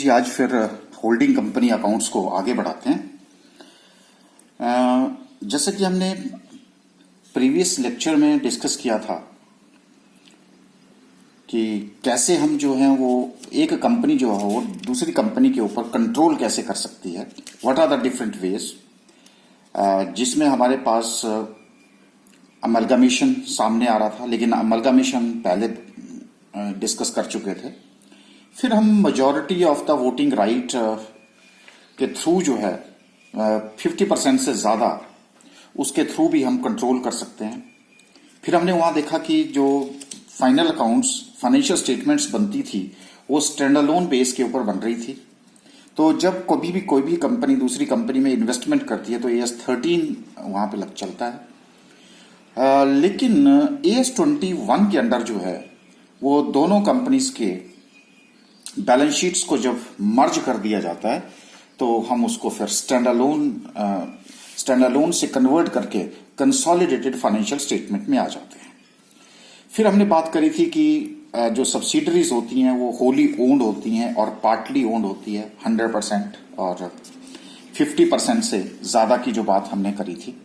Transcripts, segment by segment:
आज फिर holding company accounts को आगे बढ़ाते हैं। जैसे कि हमने प्रीवियस लेक्चर में डिस्कस किया था कि कैसे हम जो है वो एक कंपनी जो है वो दूसरी कंपनी के ऊपर कंट्रोल कैसे कर सकती है, what are the different ways, जिसमें हमारे पास अमलगमेशन सामने आ रहा था, लेकिन अमलगमेशन पहले डिस्कस कर चुके थे। फिर हम majority of the voting right के थ्रू जो है 50% से ज़्यादा उसके थ्रू भी हम कंट्रोल कर सकते हैं। फिर हमने वहाँ देखा कि जो फाइनल अकाउंट्स फाइनेंशियल स्टेटमेंट्स बनती थी वो स्टैंड अलोन बेस के ऊपर बन रही थी। तो जब कोई भी कंपनी दूसरी कंपनी में इन्वेस्टमेंट करती है तो AS13 वहाँ पे लग चलता है। लेकिन AS21 के अंडर जो है वो दोनों कंपनीज के बैलेंस शीट्स को जब मर्ज कर दिया जाता है तो हम उसको फिर स्टैंड अलोन से कन्वर्ट करके कंसोलिडेटेड फाइनेंशियल स्टेटमेंट में आ जाते हैं। फिर हमने बात करी थी कि जो सब्सिडरीज होती हैं वो होली ओन्ड होती हैं और पार्टली ओन्ड होती है, 100% और 50% से ज़्यादा की जो बात हमने करी थी।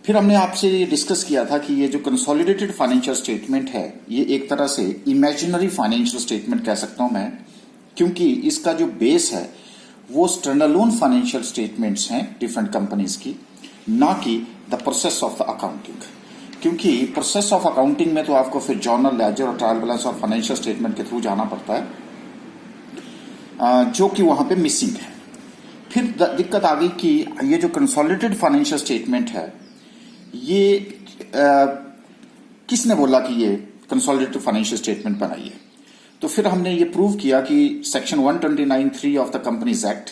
फिर हमने आपसे ये डिस्कस किया था कि ये जो कंसोलिडेटेड फाइनेंशियल स्टेटमेंट है ये एक तरह से इमेजिनरी फाइनेंशियल स्टेटमेंट कह सकता हूं मैं, क्योंकि इसका जो बेस है वो स्टैंड अलोन फाइनेंशियल स्टेटमेंट्स हैं डिफरेंट कंपनीज की, ना कि the process of the accounting. क्योंकि प्रोसेस ऑफ अकाउंटिंग में तो आपको फिर जर्नल, लेजर और ट्रायल बैलेंस और फाइनेंशियल स्टेटमेंट के थ्रू जाना पड़ता है, जो कि वहां पे मिसिंग है। फिर दिक्कत आ गई कि ये जो कंसोलिडेटेड फाइनेंशियल स्टेटमेंट है ये किसने बोला कि ये कंसोलिडेटेड फाइनेंशियल स्टेटमेंट बनाइए। तो फिर हमने ये प्रूव किया कि section 129(3) of the companies act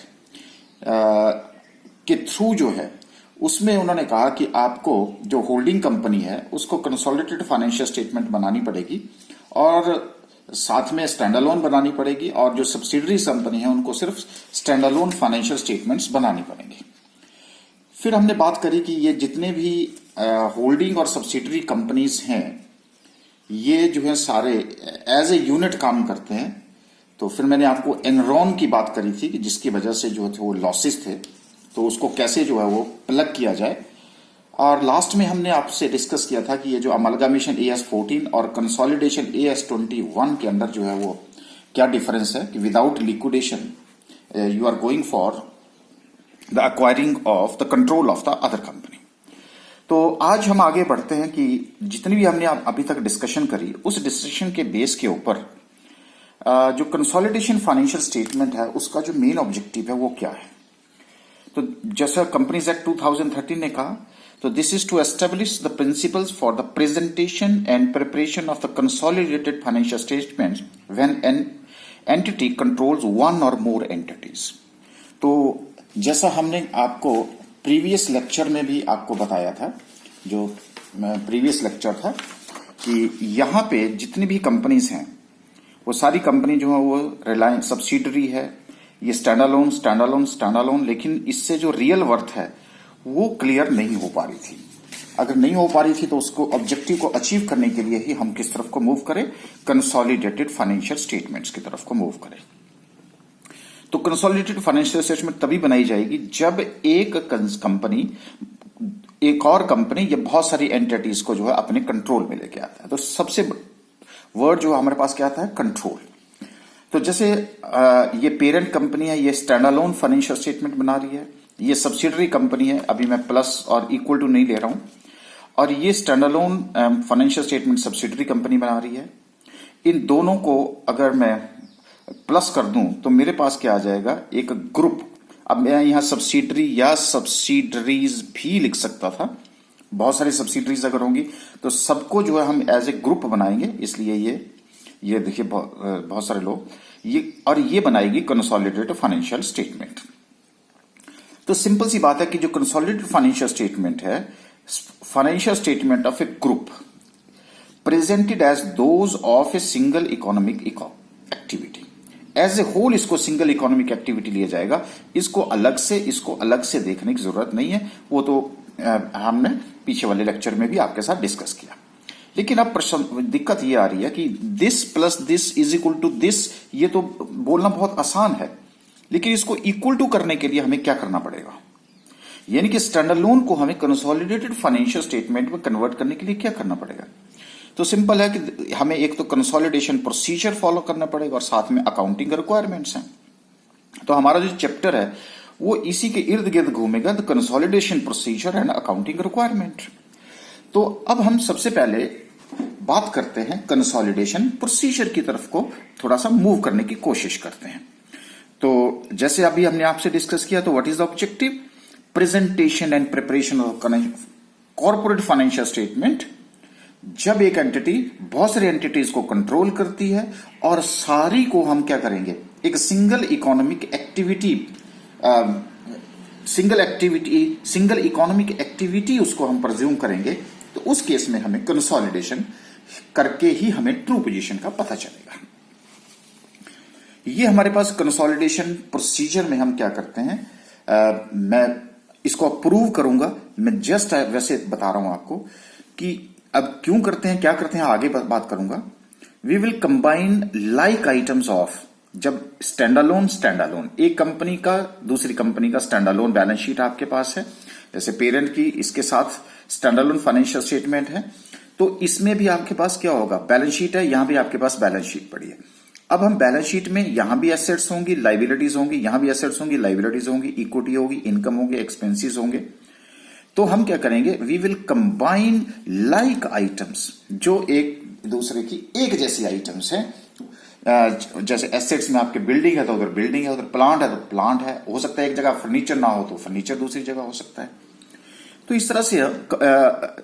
के थ्रू जो है उसमें उन्होंने कहा कि आपको जो होल्डिंग कंपनी है उसको कंसोलिडेटेड फाइनेंशियल स्टेटमेंट बनानी पड़ेगी और साथ में स्टैंड अलोन बनानी पड़ेगी, और जो सब्सिडरी कंपनी है उनको सिर्फ स्टैंड अलोन फाइनेंशियल स्टेटमेंट्स बनानी पड़ेंगी। फिर हमने बात करी कि ये जितने भी होल्डिंग और सब्सिडरी कंपनीज हैं ये जो है सारे एज ए यूनिट काम करते हैं। तो फिर मैंने आपको एनरॉन की बात करी थी कि जिसकी वजह से जो थे वो लॉसेस थे, तो उसको कैसे जो है वो प्लग किया जाए। और लास्ट में हमने आपसे डिस्कस किया था कि ये जो अमलगमेशन AS14 और कंसोलिडेशन AS21 के अंदर जो है वो क्या डिफरेंस है कि without liquidation you are going for the acquiring of the control of the other company. तो आज हम आगे बढ़ते हैं कि जितनी भी हमने अभी तक डिस्कशन करी उस डिस्कशन के बेस के ऊपर जो कंसोलिडेशन फाइनेंशियल स्टेटमेंट है उसका जो मेन ऑब्जेक्टिव है वो क्या है। तो जैसा कंपनीज एक्ट 2013 ने कहा, तो this is to establish the principles for the presentation and preparation of the consolidated financial statements when an entity controls one or more entities. तो जैसा हमने आपको प्रीवियस लेक्चर में भी आपको बताया था, जो प्रीवियस लेक्चर था, कि यहाँ पे जितनी भी कंपनीज हैं वो सारी कंपनी जो है वो रिलायंस सब्सिडरी है, ये स्टैंड अलोन, लेकिन इससे जो रियल वर्थ है वो क्लियर नहीं हो पा रही थी। अगर नहीं हो पा रही थी तो उसको ऑब्जेक्टिव को अचीव करने के लिए ही हम किस तरफ को मूव करें, कंसोलिडेटेड फाइनेंशियल स्टेटमेंट्स की तरफ को मूव करें। तो कंसोलिडेटेड फाइनेंशियल स्टेटमेंट तभी बनाई जाएगी जब एक कंपनी एक और कंपनी या बहुत सारी एंटिटीज को जो है अपने कंट्रोल में लेके आता है। तो सबसे वर्ड जो हमारे पास क्या आता है, कंट्रोल। तो जैसे ये पेरेंट कंपनी है, ये स्टैंड अलोन फाइनेंशियल स्टेटमेंट बना रही है, ये सब्सिडरी कंपनी है, अभी मैं प्लस और इक्वल टू नहीं ले रहा हूं, और ये stand alone financial statement subsidiary company बना रही है। इन दोनों को अगर मैं प्लस कर दूं तो मेरे पास क्या आ जाएगा, एक ग्रुप। अब मैं यहां सब्सिडरी या सब्सिडरीज भी लिख सकता था, बहुत सारी सब्सिडरीज अगर होंगी तो सबको जो है हम एज ए ग्रुप बनाएंगे, इसलिए ये देखिए बहुत सारे लोग ये बनाएगी कंसोलिडेटेड फाइनेंशियल स्टेटमेंट। तो सिंपल सी बात है कि जो कंसोलिडेटेड फाइनेंशियल स्टेटमेंट है, financial statement of a group presented as those of a single economic activity. As a whole इसको सिंगल इकोनॉमिक एक्टिविटी लिया जाएगा, इसको अलग से देखने की जरूरत नहीं है। वो तो हमने पीछे वाले लेक्चर में भी आपके साथ डिस्कस किया। लेकिन अब प्रश्न दिक्कत ये आ रही है कि this plus this is equal to this, ये तो बोलना बहुत आसान है, लेकिन इसको इक्वल टू करने के लिए हमें क्या करना पड़ेगा, यानी कि स्टैंडअलोन को हमें कंसोलिडेटेड फाइनेंशियल स्टेटमेंट में कन्वर्ट करने के लिए क्या करना पड़ेगा। तो सिंपल है कि हमें एक तो कंसोलिडेशन प्रोसीजर फॉलो करना पड़ेगा और साथ में अकाउंटिंग रिक्वायरमेंट्स हैं। तो हमारा जो चैप्टर है वो इसी के इर्द गिर्द घूमेगा, the consolidation procedure and accounting requirement. तो अब हम सबसे पहले बात करते हैं कंसोलिडेशन प्रोसीजर की तरफ को थोड़ा सा मूव करने की कोशिश करते हैं। तो जैसे अभी हमने आपसे डिस्कस किया, तो what is the objective, presentation and preparation of corporate financial statement. जब एक एंटिटी बहुत सारी एंटिटीज को कंट्रोल करती है और सारी को हम क्या करेंगे, एक सिंगल इकोनॉमिक एक्टिविटी उसको हम प्रज्यूम करेंगे, तो उस केस में हमें कंसोलिडेशन करके ही हमें ट्रू पोजीशन का पता चलेगा। ये हमारे पास कंसोलिडेशन प्रोसीजर में हम क्या करते हैं, मैं इसको प्रूव करूंगा, मैं जस्ट वैसे बता रहा हूं आपको कि अब क्यों करते हैं, क्या करते हैं, आगे बात करूंगा। We will combine like items of, जब स्टैंड एक कंपनी का दूसरी कंपनी का स्टैंड बैलेंस शीट आपके पास है, जैसे पेरेंट की इसके साथ स्टैंड फाइनेंशियल स्टेटमेंट है, तो इसमें भी आपके पास क्या होगा, बैलेंस शीट है, यहां भी आपके पास बैलेंस शीट पड़ी है। अब हम बैलेंस शीट में यहां भी एसेट्स होंगी, लाइबिलिटीज होंगी, यहां भी एसेट्स होंगी, लाइबिलिटीज होंगी, इक्विटी होगी, इनकम होगी, एक्सपेंसेस होंगे। तो हम क्या करेंगे, we will combine like items, जो एक दूसरे की एक जैसी आइटम्स हैं। जैसे एसेट्स में आपके बिल्डिंग है तो उधर बिल्डिंग है, उधर प्लांट है तो प्लांट है, हो सकता है एक जगह फर्नीचर ना हो तो फर्नीचर दूसरी जगह हो सकता है। तो इस तरह से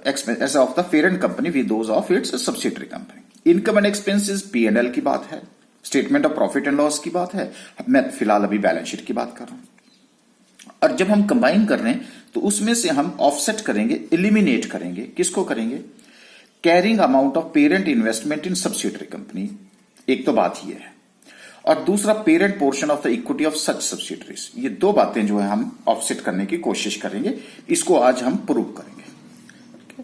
expense of the parent company with those of its subsidiary company. Income and expenses P&L की बात है, statement of profit and loss की बात है, मैं फिलहाल अभी बैलेंस शीट की बात कर रहा हूं। और जब हम कंबाइन कर रहे हैं तो उसमें से हम ऑफसेट करेंगे, एलिमिनेट करेंगे, किसको करेंगे, carrying amount of parent investment in subsidiary company, एक तो बात ये है, और दूसरा parent portion of the equity of such subsidiaries. ये दो बातें जो है हम ऑफसेट करने की कोशिश करेंगे, इसको आज हम प्रूव करेंगे।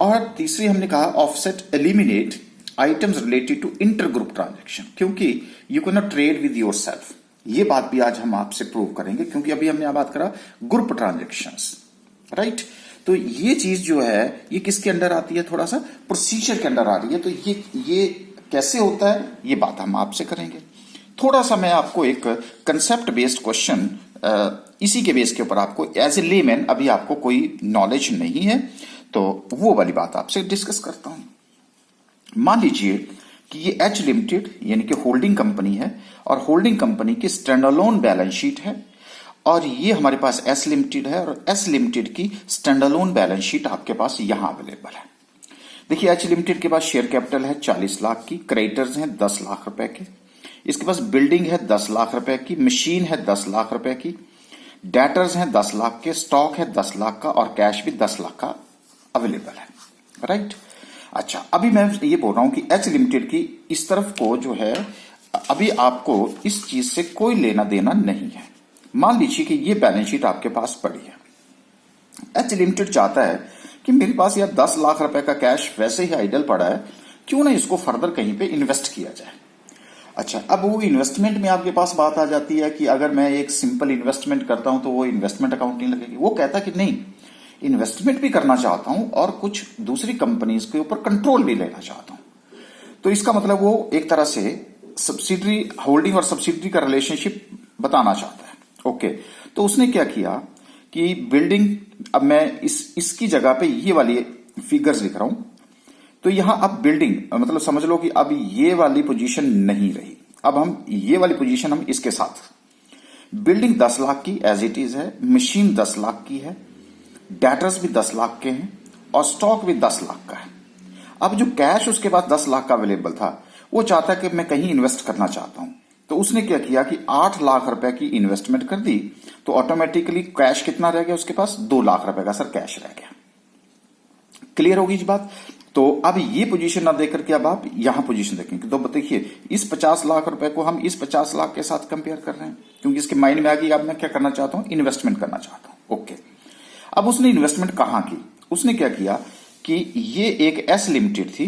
और तीसरी हमने कहा offset eliminate items related to inter group transaction, क्योंकि you can not trade with yourself, ये बात भी आज हम आपसे प्रूव करेंगे, क्योंकि अभी हमने बात करा ग्रुप ट्रांजेक्शंस, राइट। तो ये चीज जो है ये किसके अंडर आती है, थोड़ा सा प्रोसीजर के अंडर आ रही है। तो ये कैसे होता है ये बात हम आपसे करेंगे। थोड़ा सा मैं आपको एक कंसेप्ट बेस्ड क्वेश्चन, इसी के बेस के ऊपर आपको एज ए लेमैन, अभी आपको कोई नॉलेज नहीं है तो वो वाली बात आपसे डिस्कस करता हूं। मान लीजिए कि ये H लिमिटेड यानी कि होल्डिंग कंपनी है, और होल्डिंग कंपनी की स्टैंडअलोन बैलेंस शीट है, और ये हमारे पास S लिमिटेड है, और S लिमिटेड की स्टैंडअलोन बैलेंस शीट आपके पास यहां अवेलेबल है। देखिए H लिमिटेड के पास शेयर कैपिटल है 40 लाख की, क्रेडिटर्स हैं 10 लाख रुपए के, इसके पास बिल्डिंग है 10 लाख रुपए की, मशीन है 10 लाख रुपए की, डेटर्स हैं 10 लाख के, स्टॉक है 10 लाख का, और कैश भी 10 लाख का अवेलेबल है, राइट। अच्छा, अभी मैं ये बोल रहा हूं कि H लिमिटेड की इस तरफ को जो है, अभी आपको इस चीज से कोई लेना देना नहीं है। मान लीजिए कि ये बैलेंस शीट आपके पास पड़ी है। H लिमिटेड चाहता है कि मेरे पास यार 10 लाख रुपए का कैश वैसे ही आइडल पड़ा है, क्यों ना इसको फर्दर कहीं पे इन्वेस्ट किया जाए। अच्छा, अब वो इन्वेस्टमेंट में आपके पास बात आ जाती है कि अगर मैं एक सिंपल इन्वेस्टमेंट करता हूं तो वो इन्वेस्टमेंट अकाउंटिंग लगेगी। वो कहता है कि नहीं, इन्वेस्टमेंट भी करना चाहता हूं और कुछ दूसरी कंपनीज के ऊपर कंट्रोल भी लेना चाहता हूं। तो इसका मतलब वो एक तरह से सब्सिडरी होल्डिंग और सब्सिडरी का रिलेशनशिप बताना चाहता है। ओके, तो उसने क्या किया कि बिल्डिंग, अब मैं इसकी जगह पे ये वाली फिगर्स लिख रहा हूं, तो यहां अब बिल्डिंग मतलब समझ लो कि अब ये वाली पोजीशन नहीं रही, अब हम ये वाली पोजीशन हम इसके साथ, बिल्डिंग 10 लाख की एज इट इज है, मशीन 10 लाख की है, डेटर्स भी 10 लाख के हैं, और स्टॉक भी 10 लाख का है। अब जो कैश उसके पास 10 लाख का अवेलेबल था, वो चाहता कि मैं कहीं इन्वेस्ट करना चाहता हूं, तो उसने क्या किया कि 8 लाख रुपए की इन्वेस्टमेंट कर दी, तो ऑटोमेटिकली कैश कितना रह गया उसके पास, 2 लाख रुपए का सर कैश रह गया। क्लियर होगी इस बात। तो अब ये पोजीशन ना देकर के अब आप यहां पोजीशन देखेंगे, तो देखिए इस 50 लाख रुपए को हम इस 50 लाख के साथ कंपेयर कर रहे हैं, क्योंकि इसके माइंड में आ गई अब मैं क्या करना चाहता हूं, इन्वेस्टमेंट करना चाहता हूं। ओके, अब उसने इन्वेस्टमेंट कहां की, उसने क्या किया कि ये एक एस लिमिटेड थी,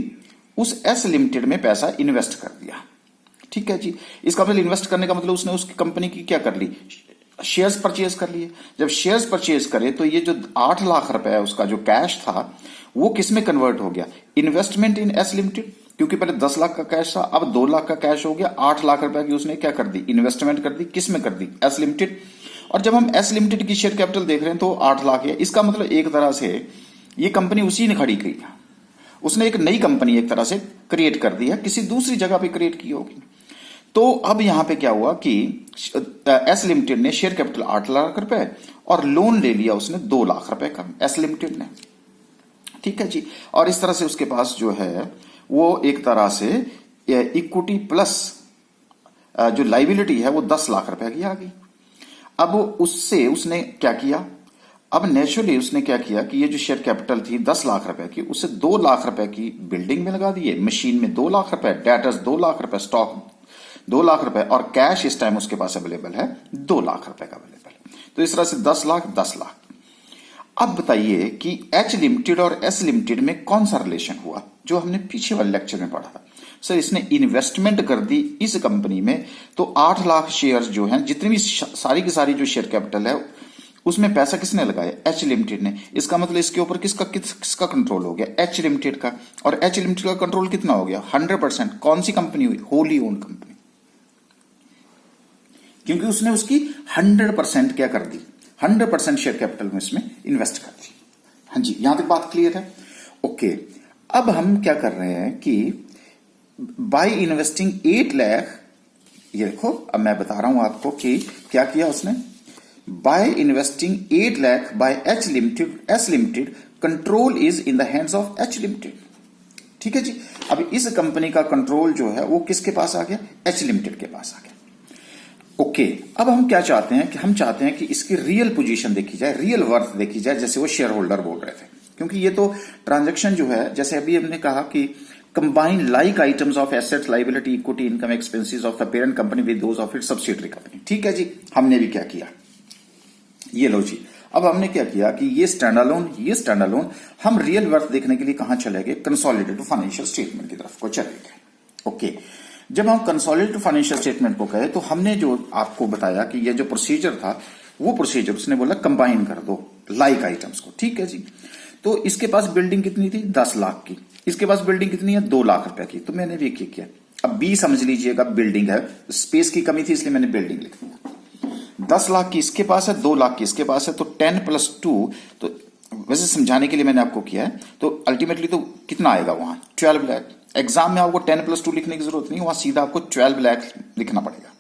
उस एस लिमिटेड में पैसा इन्वेस्ट कर दिया। ठीक है जी। इसका मतलब इन्वेस्ट करने का मतलब उसने उस कंपनी की क्या कर ली, शेयर्स परचेज कर लिए। जब शेयर्स परचेज करे तो ये जो 8 लाख रुपए उसका जो कैश था वो किस में कन्वर्ट हो गया, इन्वेस्टमेंट इन एस लिमिटेड, क्योंकि पहले 10 लाख का कैश था, अब 2 लाख का कैश हो गया, 8 लाख रुपए की उसने क्या कर दी, इन्वेस्टमेंट कर दी। किस में कर दी, एस लिमिटेड। और जब हम एस लिमिटेड की शेयर कैपिटल देख रहे हैं तो 8 लाख है। इसका मतलब एक तरह से ये कंपनी उसी ने खड़ी की, उसने एक नई कंपनी एक तरह से क्रिएट कर दी है, किसी दूसरी जगह पे क्रिएट की होगी। तो अब यहां पे क्या हुआ कि एस लिमिटेड ने शेयर कैपिटल 8 लाख रुपए और लोन ले लिया उसने 2 लाख रुपए का, एस लिमिटेड ने। ठीक है जी। और इस तरह से उसके पास जो है वो एक तरह से इक्विटी प्लस जो लाइबिलिटी है वो 10 लाख रुपए की आ गई। अब उससे उसने क्या किया, अब नेचुरली उसने क्या किया कि ये जो शेयर कैपिटल थी 10 लाख रुपए की, उसे 2 लाख रुपए की बिल्डिंग में लगा दिए, मशीन में 2 लाख रुपए, डेटर्स 2 लाख रुपए, स्टॉक 2 लाख रुपए और कैश इस टाइम उसके पास अवेलेबल है 2 लाख रुपए का अवेलेबल। तो इस तरह से 10 लाख 10 लाख। अब बताइए कि एच लिमिटेड और एस लिमिटेड में कौन सा रिलेशन हुआ, जो हमने पीछे वाले लेक्चर में पढ़ा था। सर इसने इन्वेस्टमेंट कर दी इस कंपनी में, तो 8 लाख शेयर्स जो हैं, जितनी भी सारी की सारी जो शेयर कैपिटल है उसमें पैसा किसने लगाया, एच लिमिटेड ने। इसका मतलब इसके ऊपर किसका कंट्रोल हो गया, एच लिमिटेड का। और एच लिमिटेड का कंट्रोल कितना हो गया, 100%। कौन सी कंपनी हुई, होली ओन्ड कंपनी, क्योंकि उसने उसकी 100% क्या कर दी, 100% शेयर कैपिटल में इसमें इन्वेस्ट कर दी। हाँ जी, यहां तक बात क्लियर है। ओके, अब हम क्या कर रहे हैं कि बाय इन्वेस्टिंग 8 लाख, ये देखो अब मैं बता रहा हूं आपको कि क्या किया उसने, by investing 8 lakh by H limited, S limited, control is in the hands of H limited. ठीक है जी। अब इस कंपनी का कंट्रोल जो है वो किसके पास आ गया, एच लिमिटेड के पास आ गया। ओके, अब हम क्या चाहते हैं कि हम चाहते हैं कि इसकी रियल पोजीशन देखी जाए, रियल वर्थ देखी जाए, जैसे वो शेयर होल्डर बोल रहे थे। क्योंकि ये तो ट्रांजैक्शन जो है, जैसे अभी हमने कहा कि combine like items of assets, liability, equity, income, expenses of the parent company with those of its subsidiary company. ठीक है जी। हमने भी क्या किया, ये लो जी। अब हमने क्या किया कि ये स्टैंड अलोन हम रियल वर्थ देखने के लिए कहां चले गए, कंसोलिडेटेड फाइनेंशियल स्टेटमेंट की तरफ को चले गए। ओके, जब हम कंसोलिडेटेड फाइनेंशियल स्टेटमेंट को गए तो हमने जो आपको बताया कि ये जो प्रोसीजर था वो प्रोसीजर उसने बोला कंबाइन कर दो लाइक आइटम्स को। ठीक है जी। तो इसके पास बिल्डिंग कितनी थी, 10 लाख की, इसके पास बिल्डिंग कितनी है, 2 लाख रुपए की। तो मैंने भी क्या किया, अब बी समझ लीजिएगा, बिल्डिंग है, स्पेस की कमी थी इसलिए मैंने बिल्डिंग लिख दिया। 10 लाख की इसके पास है, 2 लाख की इसके पास है, तो 10 + 2, तो वैसे समझाने के लिए मैंने आपको किया है, तो अल्टीमेटली तो कितना आएगा वहां, 12 लाख। एग्जाम में आपको 10 + 2 लिखने की जरूरत नहीं, वहां सीधा आपको 12 लाख लिखना पड़ेगा।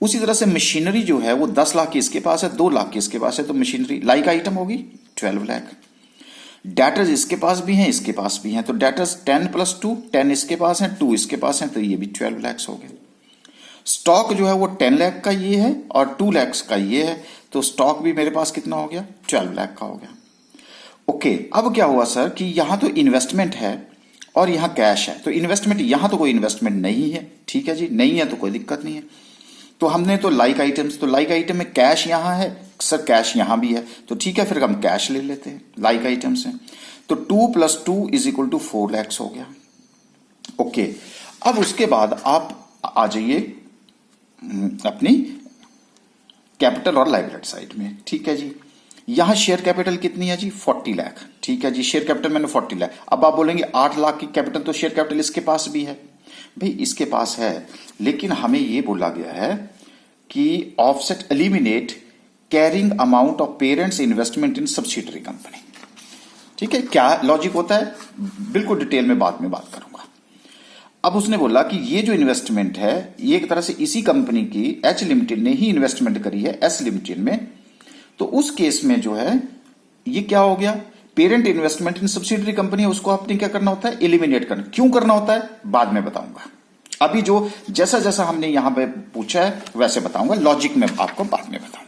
उसी तरह से मशीनरी जो है वो 10 लाख की इसके पास है, 2 लाख की इसके पास है, तो मशीनरी लाइक आइटम होगी 12 लाख। डेटर्स इसके पास भी हैं, इसके पास भी हैं, तो डेटर्स 10 + 2, 10 इसके पास है, 2 इसके पास है, तो ये भी 12 लाख हो गए। स्टॉक जो है वो 10 लाख का ये है और 2 लाख का ये है, तो स्टॉक भी मेरे पास कितना हो गया, 12 लाख का हो गया। ओके, अब क्या हुआ सर कि यहां तो इन्वेस्टमेंट है और यहां कैश है, तो इन्वेस्टमेंट, यहां तो कोई इन्वेस्टमेंट नहीं है। ठीक है जी, नहीं है तो कोई दिक्कत नहीं है। तो हमने तो लाइक आइटम्स, तो लाइक आइटम में कैश यहां है, सर कैश यहां भी है, तो ठीक है फिर हम कैश ले लेते हैं लाइक आइटम्स हैं। तो 2 + 2 = 4 लाख हो गया। ओके, अब उसके बाद आप आ जाइए अपनी कैपिटल और लाइबिलिटी साइड में। ठीक है जी। यहां शेयर कैपिटल कितनी है जी, 40 लाख। ठीक है जी, शेयर कैपिटल मैंने 40 लाख। अब आप बोलेंगे 8 लाख की कैपिटल, तो शेयर कैपिटल इसके पास भी है। भाई इसके पास है, लेकिन हमें यह बोला गया है कि offset eliminate carrying amount of parents investment in subsidiary company. ठीक है, क्या लॉजिक होता है बिल्कुल डिटेल में बाद में बात करूंगा। अब उसने बोला कि ये जो इन्वेस्टमेंट है ये एक तरह से इसी कंपनी की एच लिमिटेड ने ही इन्वेस्टमेंट करी है एस लिमिटेड में, तो उस केस में जो है ये क्या हो गया, parent investment in subsidiary company है, उसको आपने क्या करना होता है, एलिमिनेट करना। क्यों करना होता है बाद में बताऊंगा। अभी जो जैसा जैसा हमने यहां पे पूछा है वैसे बताऊंगा, लॉजिक में आपको बाद में बताऊंगा।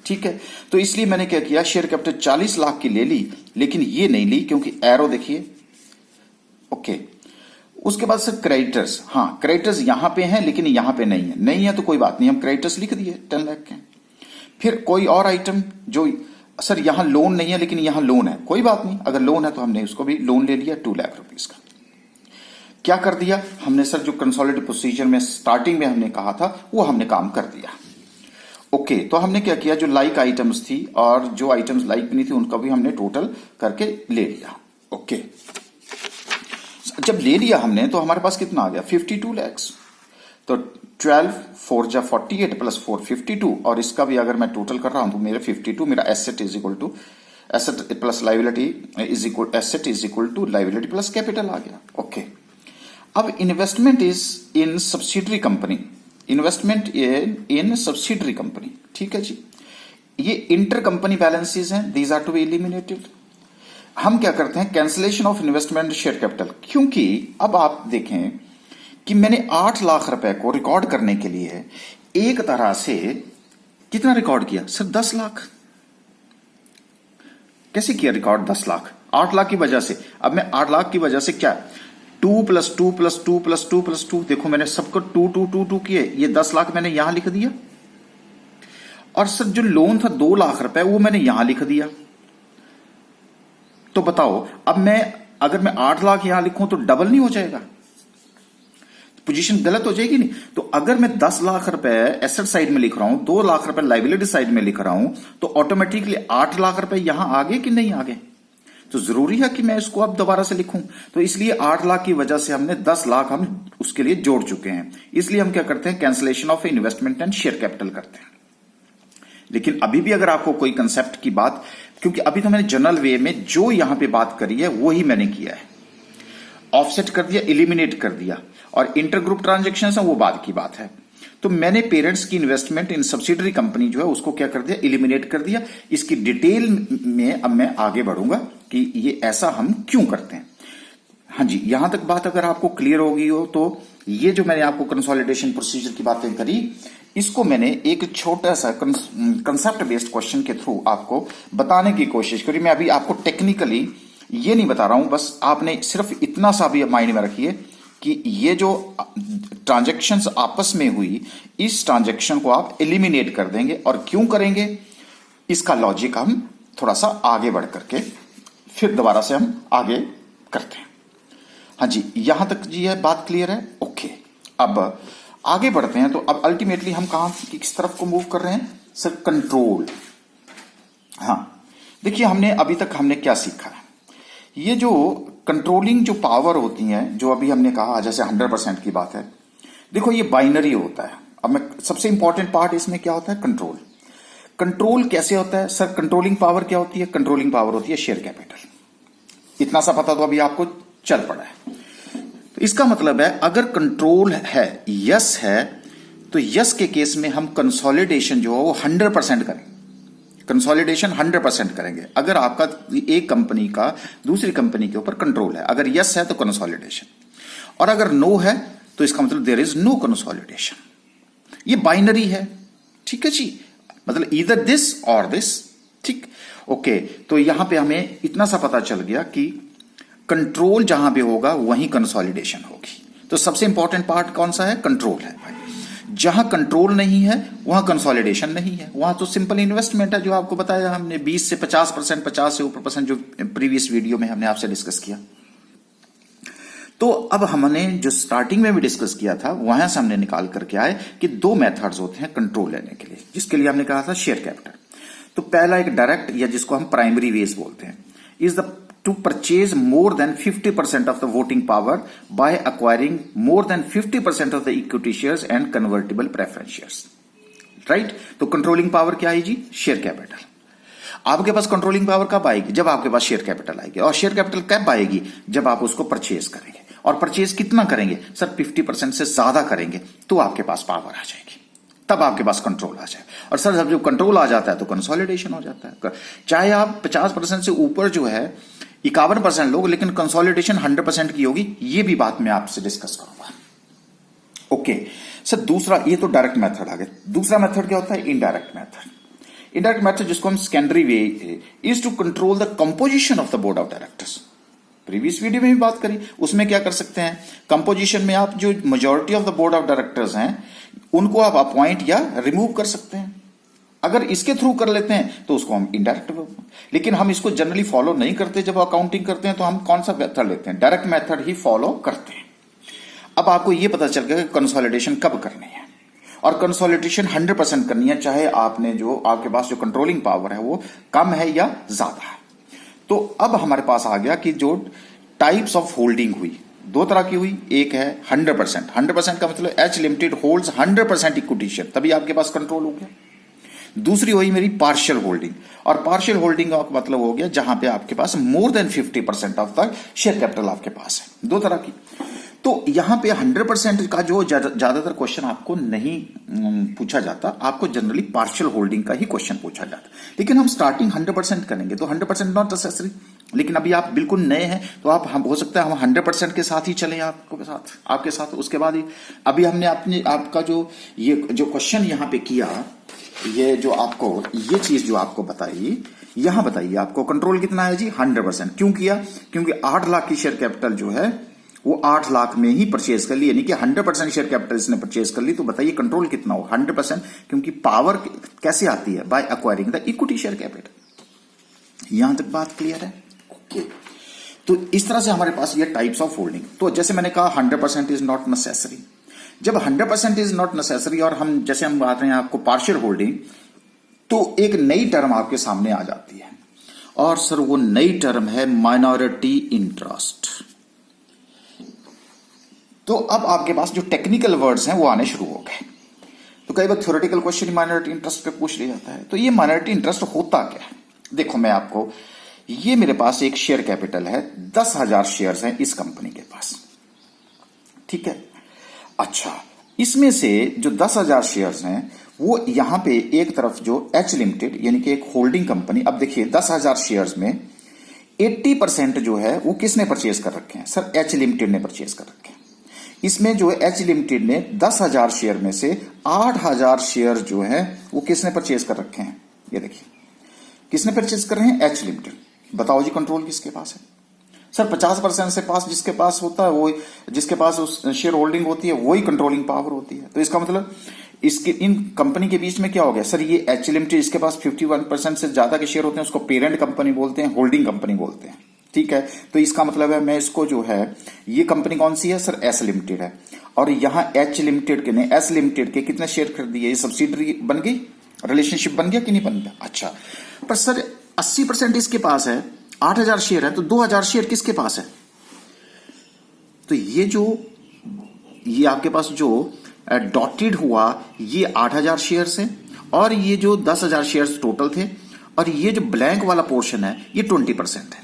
ठीक है, तो इसलिए मैंने क्या किया, शेयर कैपिटल 40 लाख की ले ली, लेकिन ये नहीं ली क्योंकि एरो देखिए। ओके, उसके बाद सर क्रेडिटर्स, हाँ क्रेडिटर्स यहां पे हैं लेकिन यहां पे नहीं है, नहीं है तो कोई बात नहीं, हम क्रेडिटर्स लिख दिए 10 लाख के। फिर कोई और आइटम जो सर यहां लोन नहीं है, लेकिन यहां लोन है, कोई बात नहीं, अगर लोन है तो हमने उसको भी लोन ले लिया 2 लाख रुपीस का। क्या कर दिया हमने सर, जो कंसोलिडेटेड प्रोसीजर में स्टार्टिंग में हमने कहा था वो हमने काम कर दिया। ओके, तो हमने क्या किया, जो लाइक आइटम्स थी और जो आइटम्स लाइक नहीं थी उनका भी हमने टोटल करके ले लिया। ओके, जब ले लिया हमने तो हमारे पास कितना आ गया, 52 लैक्स। तो 12 4 जा 48 प्लस 4 52, और इसका भी अगर मैं टोटल कर रहा हूं तो मेरे 52, मेरा asset is equal to asset plus liability is equal, asset is equal to liability plus capital आ गया। ओके, अब investment is in subsidiary company, investment in subsidiary company, ठीक है जी। ये इंटर कंपनी बैलेंसेस हैं, these are to be eliminated. हम क्या करते हैं, cancellation of investment share capital, क्योंकि अब आप देखें कि मैंने 8 लाख रुपए को रिकॉर्ड करने के लिए एक तरह से कितना रिकॉर्ड किया सर, 10 लाख। कैसे किया रिकॉर्ड 10 लाख, 8 लाख की वजह से। अब मैं 8 लाख की वजह से क्या, 2 प्लस 2 प्लस 2 प्लस 2 प्लस 2, देखो मैंने सबको 2 2 2 2 किए, ये 10 लाख मैंने यहां लिख दिया। और सर जो लोन था 2 लाख रुपए वो मैंने यहां लिख दिया। तो बताओ अब मैं, अगर मैं 8 लाख यहां लिखूं तो डबल नहीं हो जाएगा, पोजीशन गलत हो जाएगी नहीं। तो अगर मैं 10 लाख रुपए एसेट साइड में लिख रहा हूं, 2 लाख रुपए लाइबिलिटी साइड में लिख रहा हूं, तो ऑटोमेटिकली 8 लाख रुपए यहां आ गए कि नहीं आ गए। तो जरूरी है कि मैं इसको अब दोबारा से लिखूं, तो इसलिए 8 लाख की वजह से हमने 10 लाख हम उसके लिए जोड़ चुके हैं। इसलिए हम क्या करते हैं, cancellation of investment and share capital करते हैं। लेकिन अभी भी अगर आपको कोई कंसेप्ट की बात, क्योंकि अभी तो मैंने जनरल वे में जो यहां पे बात करी है वो ही मैंने किया है, ऑफसेट कर दिया, एलिमिनेट कर दिया, और इंटर ग्रुप ट्रांजेक्शन है वो बाद की बात है। तो मैंने पेरेंट्स की इन्वेस्टमेंट इन सब्सिडरी कंपनी जो है उसको क्या कर दिया, एलिमिनेट कर दिया। इसकी डिटेल में अब मैं आगे बढ़ूंगा कि ये ऐसा हम क्यों करते हैं। हाँ जी, यहां तक बात अगर आपको क्लियर होगी हो तो ये जो मैंने आपको कंसोलिडेशन प्रोसीजर की बातें करी, इसको मैंने एक छोटा सा कंसेप्ट बेस्ड क्वेश्चन के थ्रू आपको बताने की कोशिश करी। मैं अभी आपको टेक्निकली ये नहीं बता रहा हूं, बस आपने सिर्फ इतना सा भी माइंड में रखिए कि ये जो ट्रांजैक्शंस आपस में हुई, इस ट्रांजैक्शन को आप एलिमिनेट कर देंगे। और क्यों करेंगे, इसका लॉजिक हम थोड़ा सा आगे बढ़ करके फिर दोबारा से हम आगे करते हैं। हाँ जी, यहां तक जी है बात क्लियर है। ओके, अब आगे बढ़ते हैं। तो अब अल्टीमेटली हम कहां, किस तरफ को मूव कर रहे हैं सर, कंट्रोल। हाँ देखिए, हमने अभी तक हमने क्या सीखा है, ये जो कंट्रोलिंग जो पावर होती है, जो अभी हमने कहा जैसे 100% की बात है, देखो ये बाइनरी होता है। अब मैं सबसे इंपॉर्टेंट पार्ट इसमें क्या होता है, कंट्रोल। कंट्रोल कैसे होता है सर, कंट्रोलिंग पावर क्या होती है, कंट्रोलिंग पावर होती है शेयर कैपिटल। इतना सा पता तो अभी आपको चल पड़ा है। तो इसका मतलब है अगर कंट्रोल है, यस है, तो यस के केस में हम कंसोलिडेशन जो है वो 100% करेंगे, कंसोलिडेशन 100% करेंगे। अगर आपका एक कंपनी का दूसरी कंपनी के ऊपर कंट्रोल है, अगर यस है तो कंसोलिडेशन, और अगर नो है तो इसका मतलब देयर इज नो कंसोलिडेशन। ये बाइनरी है, ठीक है जी, मतलब ईदर दिस और दिस, ठीक। ओके, तो यहां पे हमें इतना सा पता चल गया कि कंट्रोल जहां पे होगा वहीं कंसोलिडेशन होगी। तो सबसे इंपॉर्टेंट पार्ट कौन सा है, कंट्रोल है भाई। जहां कंट्रोल नहीं है वहां कंसोलिडेशन नहीं है, वहां तो सिंपल इन्वेस्टमेंट है, जो आपको बताया हमने 20 से 50%, 50 से ऊपर परसेंट, जो प्रीवियस वीडियो में हमने आपसे डिस्कस किया। तो अब हमने जो स्टार्टिंग में भी डिस्कस किया था वहां से हमने निकाल करके आए कि 2 मेथड्स होते हैं कंट्रोल लेने के लिए, जिसके लिए हमने कहा था शेयर कैपिटल। तो पहला एक डायरेक्ट, या जिसको हम प्राइमरी वेज बोलते हैं, is the to purchase more than 50% of the voting power by acquiring more than 50% of the equity shares and convertible preference shares, right? तो कंट्रोलिंग पावर क्या है जी, शेयर कैपिटल। आपके पास कंट्रोलिंग पावर कब आएगी, जब आपके पास शेयर कैपिटल आएगी। और शेयर कैपिटल कब आएगी, जब आप उसको परचेज करेंगे। और परचेज कितना करेंगे सर, 50% से ज्यादा करेंगे तो आपके पास पावर आ जाएगी, तब आपके पास कंट्रोल आ जाए। और सर जब कंट्रोल आ जाता है तो कंसोलिडेशन हो जाता है। चाहे आप 50% से ऊपर जो है 51% लोग, लेकिन कंसोलिडेशन 100% की होगी, ये भी बात मैं आपसे डिस्कस करूंगा। ओके सर, दूसरा, ये तो डायरेक्ट मेथड आ गया। दूसरा मेथड क्या होता है, इनडायरेक्ट मेथड। इनडायरेक्ट मेथड, जिसको हम secondary way, is to control the composition of the board of directors. Previous video में भी बात करी, उसमें क्या कर सकते हैं, कंपोजिशन में आप जो majority of the board of directors हैं उनको आप अपॉइंट या रिमूव कर सकते हैं। अगर इसके थ्रू कर लेते हैं तो उसको हम इनडायरेक्ट, लेकिन हम इसको जनरली फॉलो नहीं करते। जब अकाउंटिंग करते हैं तो हम कौन सा मेथड लेते हैं? डायरेक्ट मेथड ही फॉलो करते हैं। अब आपको यह पता चल गया कि कंसोलिडेशन कब करनी है, और कंसोलिडेशन 100% करनी है, चाहे आपने जो आपके पास जो कंट्रोलिंग पावर है वो कम है या ज्यादा है। तो अब हमारे पास आ गया कि जो टाइप्स ऑफ होल्डिंग हुई, दो तरह की हुई। एक है 100%। 100% का मतलब H limited holds 100% equity share, तभी आपके पास कंट्रोल हो गया। दूसरी हुई मेरी पार्शियल होल्डिंग, और पार्शियल होल्डिंग का मतलब हो गया जहां पे आपके पास more than 50% of the share capital आपके पास है। दो तरह की। तो यहां पे 100% का जो ज्यादातर क्वेश्चन आपको नहीं पूछा जाता, आपको जनरली पार्शियल होल्डिंग का ही क्वेश्चन पूछा जाता। लेकिन हम स्टार्टिंग 100% करेंगे तो 100% नॉट नेसेसरी। लेकिन अभी आप बिल्कुल नए हैं तो आप हम हो सकता है हम 100% के साथ ही चलें आपके साथ। उसके बाद ही अभी हमने आपका जो ये जो क्वेश्चन यहां पे किया, ये जो आपको ये चीज जो आपको बताई, यहां बताइए आपको कंट्रोल कितना है जी? 100%। क्यों किया? क्योंकि 8 लाख की शेयर कैपिटल जो है वो 8 लाख में ही परचेज कर ली, यानी कि 100% शेयर कैपिटल इसने परचेज कर ली। तो बताइए कंट्रोल कितना हो? 100%। क्योंकि पावर कैसे आती है? By acquiring the equity share capital. यहां तक बात क्लियर है? ओके। तो इस तरह से हमारे पास ये टाइप्स ऑफ होल्डिंग। तो जैसे मैंने कहा 100% इज नॉट नेसेसरी। जब 100% इज नॉट नेसेसरी और हम जैसे हम बात रहे हैं आपको पार्शियल होल्डिंग, तो एक नई टर्म आपके सामने आ जाती है, और सर वो नई टर्म है माइनॉरिटी इंटरेस्ट। तो अब आपके पास जो टेक्निकल वर्ड्स हैं वो आने शुरू हो गए। तो कई बार थ्योरेटिकल क्वेश्चन माइनॉरिटी इंटरेस्ट पे पूछ लिया जाता है। तो ये माइनॉरिटी इंटरेस्ट होता क्या है? देखो मैं आपको, ये मेरे पास एक शेयर कैपिटल है, 10,000 शेयर्स हैं इस कंपनी के पास, ठीक है। अच्छा, इसमें से जो 10,000 शेयर्स हैं वो यहां पे एक तरफ जो एच लिमिटेड यानी कि एक होल्डिंग कंपनी, अब देखिए 10,000 शेयर्स में 80% जो है वो किसने परचेज कर रखे हैं? सर एच लिमिटेड ने परचेज कर रखे हैं। इसमें जो एच लिमिटेड ने 10,000 शेयर में से 8,000 शेयर जो है वो किसने परचेज कर रखे हैं? ये देखिए किसने परचेज कर रहे हैं? H limited. बताओ जी कंट्रोल किसके पास है? सर 50% से पास जिसके पास होता है वो, जिसके पास उस शेयर होल्डिंग होती है वही कंट्रोलिंग पावर होती है। तो इसका मतलब इसके इन कंपनी के बीच में क्या हो गया? सर ये एच लिमिटेड, इसके पास 51% से ज्यादा के शेयर होते हैं, उसको पेरेंट कंपनी बोलते हैं, होल्डिंग कंपनी बोलते हैं, ठीक है। तो इसका मतलब है मैं इसको जो है, ये कंपनी कौन सी है? सर एस लिमिटेड है। और यहां एच लिमिटेड के ने एस लिमिटेड के कितने शेयर खरीद दिए? ये सब्सिडरी बन गई, रिलेशनशिप बन गया कि नहीं बन गया? अच्छा, पर सर 80% इसके पास है, 8,000 शेयर है, तो 2,000 शेयर किसके पास है? तो ये आपके पास जो डॉटेड हुआ ये 8,000 शेयर्स है, और ये जो 10,000 शेयर्स टोटल थे, और ये जो ब्लैंक वाला पोर्शन है ये 20% है।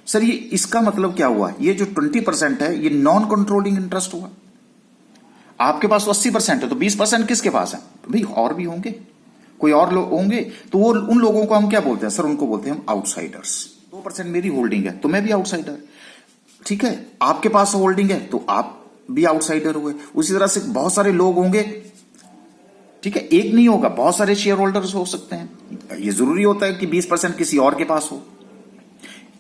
सर ये इसका मतलब क्या हुआ? ये जो 20% है ये नॉन कंट्रोलिंग इंटरेस्ट हुआ। आपके पास 80% है तो 20% किसके पास है? तो भाई और भी होंगे, कोई और लोग होंगे, तो वो उन लोगों को हम क्या बोलते हैं? सर उनको बोलते हैं हम आउटसाइडर्स। 2% मेरी होल्डिंग है तो मैं भी आउटसाइडर, ठीक है। आपके पास होल्डिंग है तो आप भी आउटसाइडर हुए। उसी तरह से बहुत सारे लोग होंगे, ठीक है, एक नहीं होगा, बहुत सारे शेयर होल्डर्स हो सकते हैं। ये जरूरी होता है कि 20% किसी और के पास हो?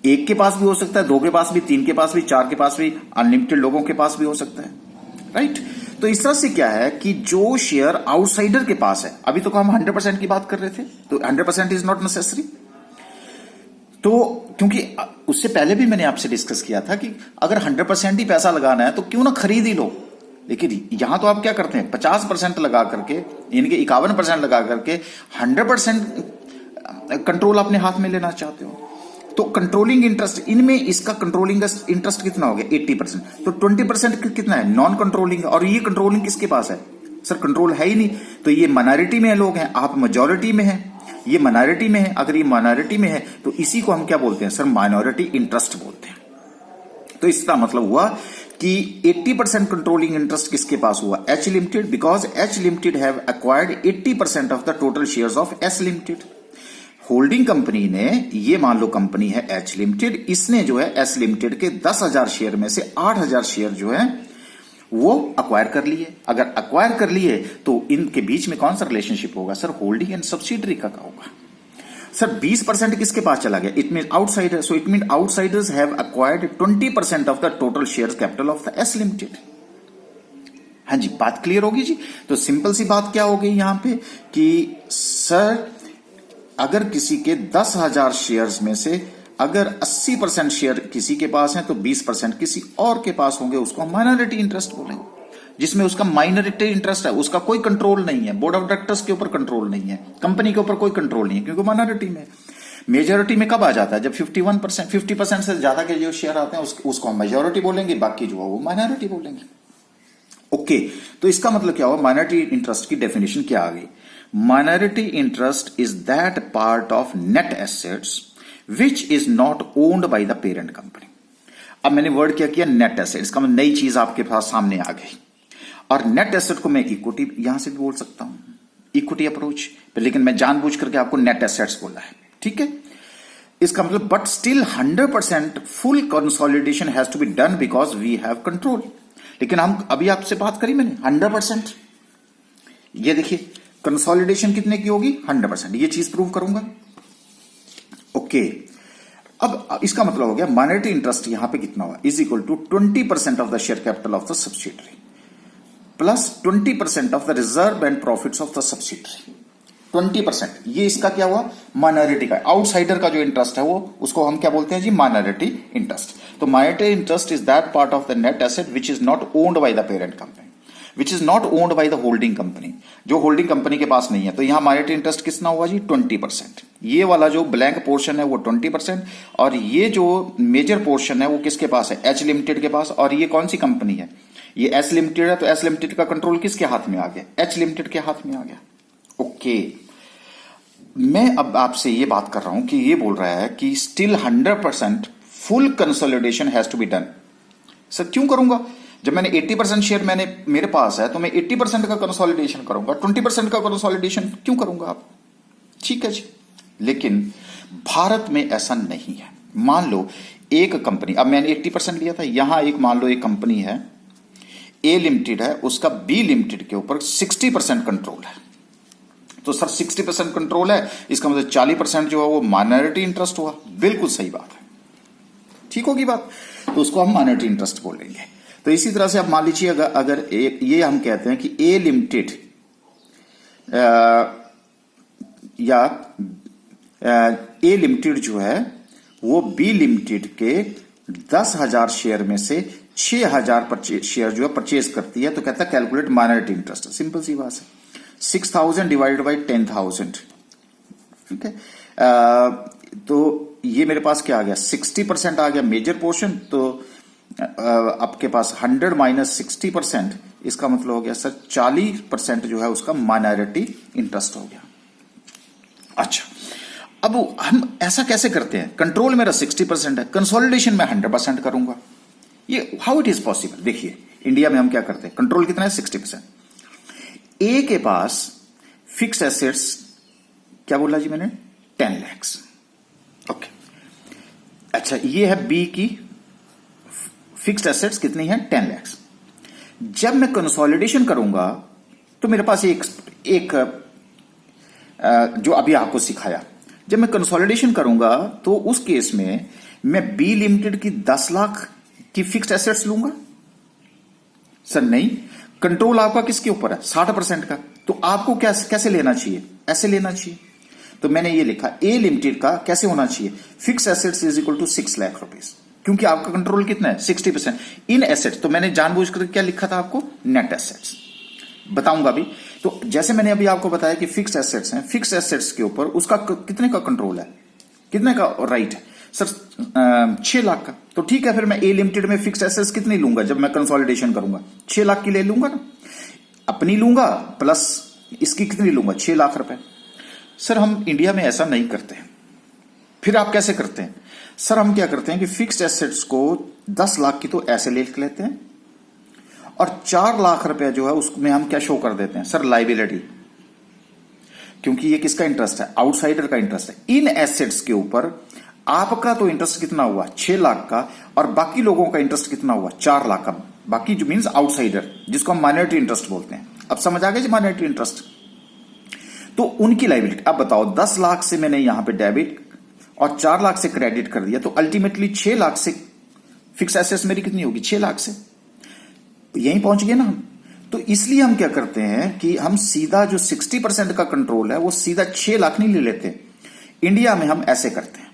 एक के पास भी हो सकता है, 2 के पास भी, 3 के पास भी, 4 के पास भी, अनलिमिटेड लोगों के पास भी हो सकता है, राइट। तो इस तरह से क्या है कि जो शेयर आउटसाइडर के पास है, अभी तो हम 100% की बात कर रहे थे, तो 100% इज नॉट नेसेसरी। तो क्योंकि उससे पहले भी मैंने आपसे डिस्कस किया था कि अगर 100% ही पैसा लगाना है तो क्यों ना खरीद ही लो। लेकिन यहां तो आप क्या करते हैं? 50% लगा करके, यानी कि 51% लगा करके 100% कंट्रोल अपने हाथ में लेना चाहते हो। तो कंट्रोलिंग इंटरेस्ट इनमें, इसका कंट्रोलिंग इंटरेस्ट कितना हो गया? 80%। तो 20% कितना है? Non controlling. और ये कंट्रोलिंग किसके पास है? सर कंट्रोल है ही नहीं। तो ये माइनॉरिटी में लोग हैं, आप मेजॉरिटी में हैं, ये माइनॉरिटी में है। अगर ये माइनॉरिटी में है तो इसी को हम क्या बोलते हैं? सर माइनॉरिटी इंटरेस्ट बोलते हैं। तो इसका मतलब हुआ कि 80% कंट्रोलिंग इंटरेस्ट किसके पास हुआ? H limited, because H limited have acquired 80% of the total shares of S limited. Holding company ने, ये मान लो कंपनी है एच लिमिटेड, इसने जो है एस लिमिटेड के 10,000 शेयर में से 8,000 शेयर जो है वो अक्वायर कर लिए। अगर अक्वायर कर लिए तो इनके बीच में कौन सा रिलेशनशिप होगा? सर होल्डिंग एंड सब्सिडरी का होगा। सर 20% किसके पास चला गया? It mean outsider. So it mean outsiders have acquired 20% of the total share capital of the S limited, हाँ जी, बात क्लियर होगी जी। तो सिंपल सी बात क्या हो गई यहां पे कि सर अगर किसी के 10,000 शेयर्स में से अगर 80% शेयर किसी के पास है तो 20% किसी और के पास होंगे, उसको हम माइनॉरिटी इंटरेस्ट बोलेंगे, जिसमें उसका माइनॉरिटी इंटरेस्ट है, उसका कोई कंट्रोल नहीं है, बोर्ड ऑफ डायरेक्टर्स के ऊपर कंट्रोल नहीं है, कंपनी के ऊपर कोई कंट्रोल नहीं है, क्योंकि माइनॉरिटी में। मेजोरिटी में कब आ जाता है? जब 51%, 50% से ज्यादा के जो शेयर आते हैं उसको हम मेजोरिटी बोलेंगे, बाकी जो है वो माइनॉरिटी बोलेंगे। ओके, तो इसका मतलब क्या हुआ? माइनॉरिटी इंटरेस्ट की डेफिनेशन क्या आ गई? Minority interest is that part of net assets which is not owned by the parent company. अब मैंने वर्ड क्या किया? नेट एसेट्स का, नई चीज आपके पास सामने आ गई। और नेट एसेट को मैं इक्विटी यहां से भी बोल सकता हूं, इक्विटी अप्रोच, लेकिन मैं जानबूझ करके आपको नेट एसेट्स बोला है, ठीक है। इसका मतलब but still 100% full consolidation has to be done because we have control. लेकिन हम अभी आपसे बात करी मैंने 100%, ये देखिए कंसोलिडेशन कितने की होगी? 100%। ये चीज प्रूव करूंगा। ओके, अब इसका मतलब हो गया माइनॉरिटी इंटरेस्ट यहां पे कितना हुआ? Is equal to 20% of the share capital of the subsidiary plus 20% of the reserve and profits of the subsidiary. 20%, ये इसका क्या हुआ? माइनॉरिटी का, आउटसाइडर का जो इंटरेस्ट है वो, उसको हम क्या बोलते हैं जी? Minority interest. तो minority interest is that part of the net asset which is not owned by the parent company, which is not owned by the holding company, जो होल्डिंग कंपनी के पास नहीं है। तो यहां माइनॉरिटी इंटरेस्ट कितना हुआ जी? 20%। ये वाला जो ब्लैंक पोर्शन है वो 20%, और ये जो मेजर पोर्शन है वो किसके पास है? एच लिमिटेड के पास। और ये कौन सी कंपनी है? ये एस लिमिटेड है, तो एस लिमिटेड का कंट्रोल किसके हाथ में आ गया? एच लिमिटेड के हाथ में आ गया। ओके, मैं अब आपसे ये बात कर रहा हूं कि ये बोल रहा है कि still 100% full consolidation has to be done. Sir क्यों करूंगा? जब मैंने 80% शेयर मेरे पास है तो मैं 80% का कंसोलिडेशन करूंगा, 20% का कंसोलिडेशन क्यों करूंगा आप? ठीक है जी, लेकिन भारत में ऐसा नहीं है। मान लो एक कंपनी, अब मैंने 80% लिया था, यहां एक मान लो एक कंपनी है ए लिमिटेड है, उसका बी लिमिटेड के ऊपर 60% कंट्रोल है। तो सर 60% कंट्रोल है, इसका मतलब 40% जो है वो माइनॉरिटी इंटरेस्ट हुआ। बिल्कुल सही बात है, ठीक होगी बात। तो उसको हम माइनॉरिटी इंटरेस्ट बोलेंगे। तो इसी तरह से आप मान लीजिए अगर ये हम कहते हैं कि ए लिमिटेड या ए लिमिटेड जो है वो बी लिमिटेड के 10,000 शेयर में से 6,000 शेयर जो है परचेज करती है, तो कहता है कैलकुलेट माइनॉरिटी इंटरेस्ट। सिंपल सी बात है, 6,000 डिवाइडेड बाई 10,000, ठीक है। तो ये मेरे पास क्या आ गया? 60% आ गया मेजर पोर्शन। तो आपके पास 100 माइनस 60%, इसका मतलब हो गया सर 40% जो है उसका माइनॉरिटी इंटरेस्ट हो गया। अच्छा, अब हम ऐसा कैसे करते हैं? कंट्रोल मेरा 60% है, कंसोलिडेशन में 100% करूंगा। ये हाउ इट इज पॉसिबल? देखिए इंडिया में हम क्या करते हैं, कंट्रोल कितना है? 60%। ए के पास फिक्स एसेट्स क्या बोला जी मैंने? 10 लाख। ओके, अच्छा ये है बी की फिक्स्ड एसेट्स कितनी है? 10 लाख। जब मैं कंसोलिडेशन करूंगा तो मेरे पास एक जो अभी आपको सिखाया, जब मैं कंसोलिडेशन करूंगा तो उस केस में मैं बी लिमिटेड की 10 लाख की फिक्स्ड एसेट्स लूंगा? सर नहीं, कंट्रोल आपका किसके ऊपर है? 60% का। तो आपको कैसे लेना चाहिए? ऐसे लेना चाहिए। तो मैंने ये लिखा ए लिमिटेड का कैसे होना चाहिए? Fixed assets is equal to 6 lakh rupees, क्योंकि आपका कंट्रोल कितना है? 60%। इन एसेट्स, तो मैंने जानबूझकर क्या लिखा था आपको? Net assets. बताऊंगा अभी। तो जैसे मैंने अभी आपको बताया कि फिक्स एसेट्स हैं, फिक्स एसेट्स के ऊपर उसका कितने का कंट्रोल है, कितने का राइट है? सर 6 लाख का। तो ठीक है, फिर मैं ए लिमिटेड में फिक्स एसेट्स कितनी लूंगा जब मैं कंसोलिडेशन करूंगा? 6 लाख की ले लूंगा ना, अपनी लूंगा प्लस इसकी कितनी लूंगा? 6 लाख रुपए। सर हम इंडिया में ऐसा नहीं करते हैं। फिर आप कैसे करते हैं? सर हम क्या करते हैं कि फिक्स्ड एसेट्स को 10 लाख की तो ऐसे ले लेते हैं, और 4 लाख रुपया जो है उसमें हम क्या शो कर देते हैं? सर लाइबिलिटी, क्योंकि ये किसका इंटरेस्ट है? आउटसाइडर का इंटरेस्ट है। इन एसेट्स के ऊपर आपका तो इंटरेस्ट कितना हुआ? 6 लाख का, और बाकी लोगों का इंटरेस्ट कितना हुआ? 4 लाख का। बाकी जो मीन्स आउटसाइडर, जिसको हम माइनॉरिटी इंटरेस्ट बोलते हैं। अब समझ आ गया जी माइनॉरिटी इंटरेस्ट? तो उनकी लाइबिलिटी। अब बताओ 10 लाख से मैंने यहां पे डेबिट और 4 लाख से क्रेडिट कर दिया, तो अल्टीमेटली 6 लाख से फिक्स एसेट्स मेरी कितनी होगी? 6 लाख से। यहीं पहुंच गए ना हम। तो इसलिए हम क्या करते हैं कि हम सीधा जो 60% का कंट्रोल है वो सीधा 6 लाख नहीं ले लेते। इंडिया में हम ऐसे करते हैं,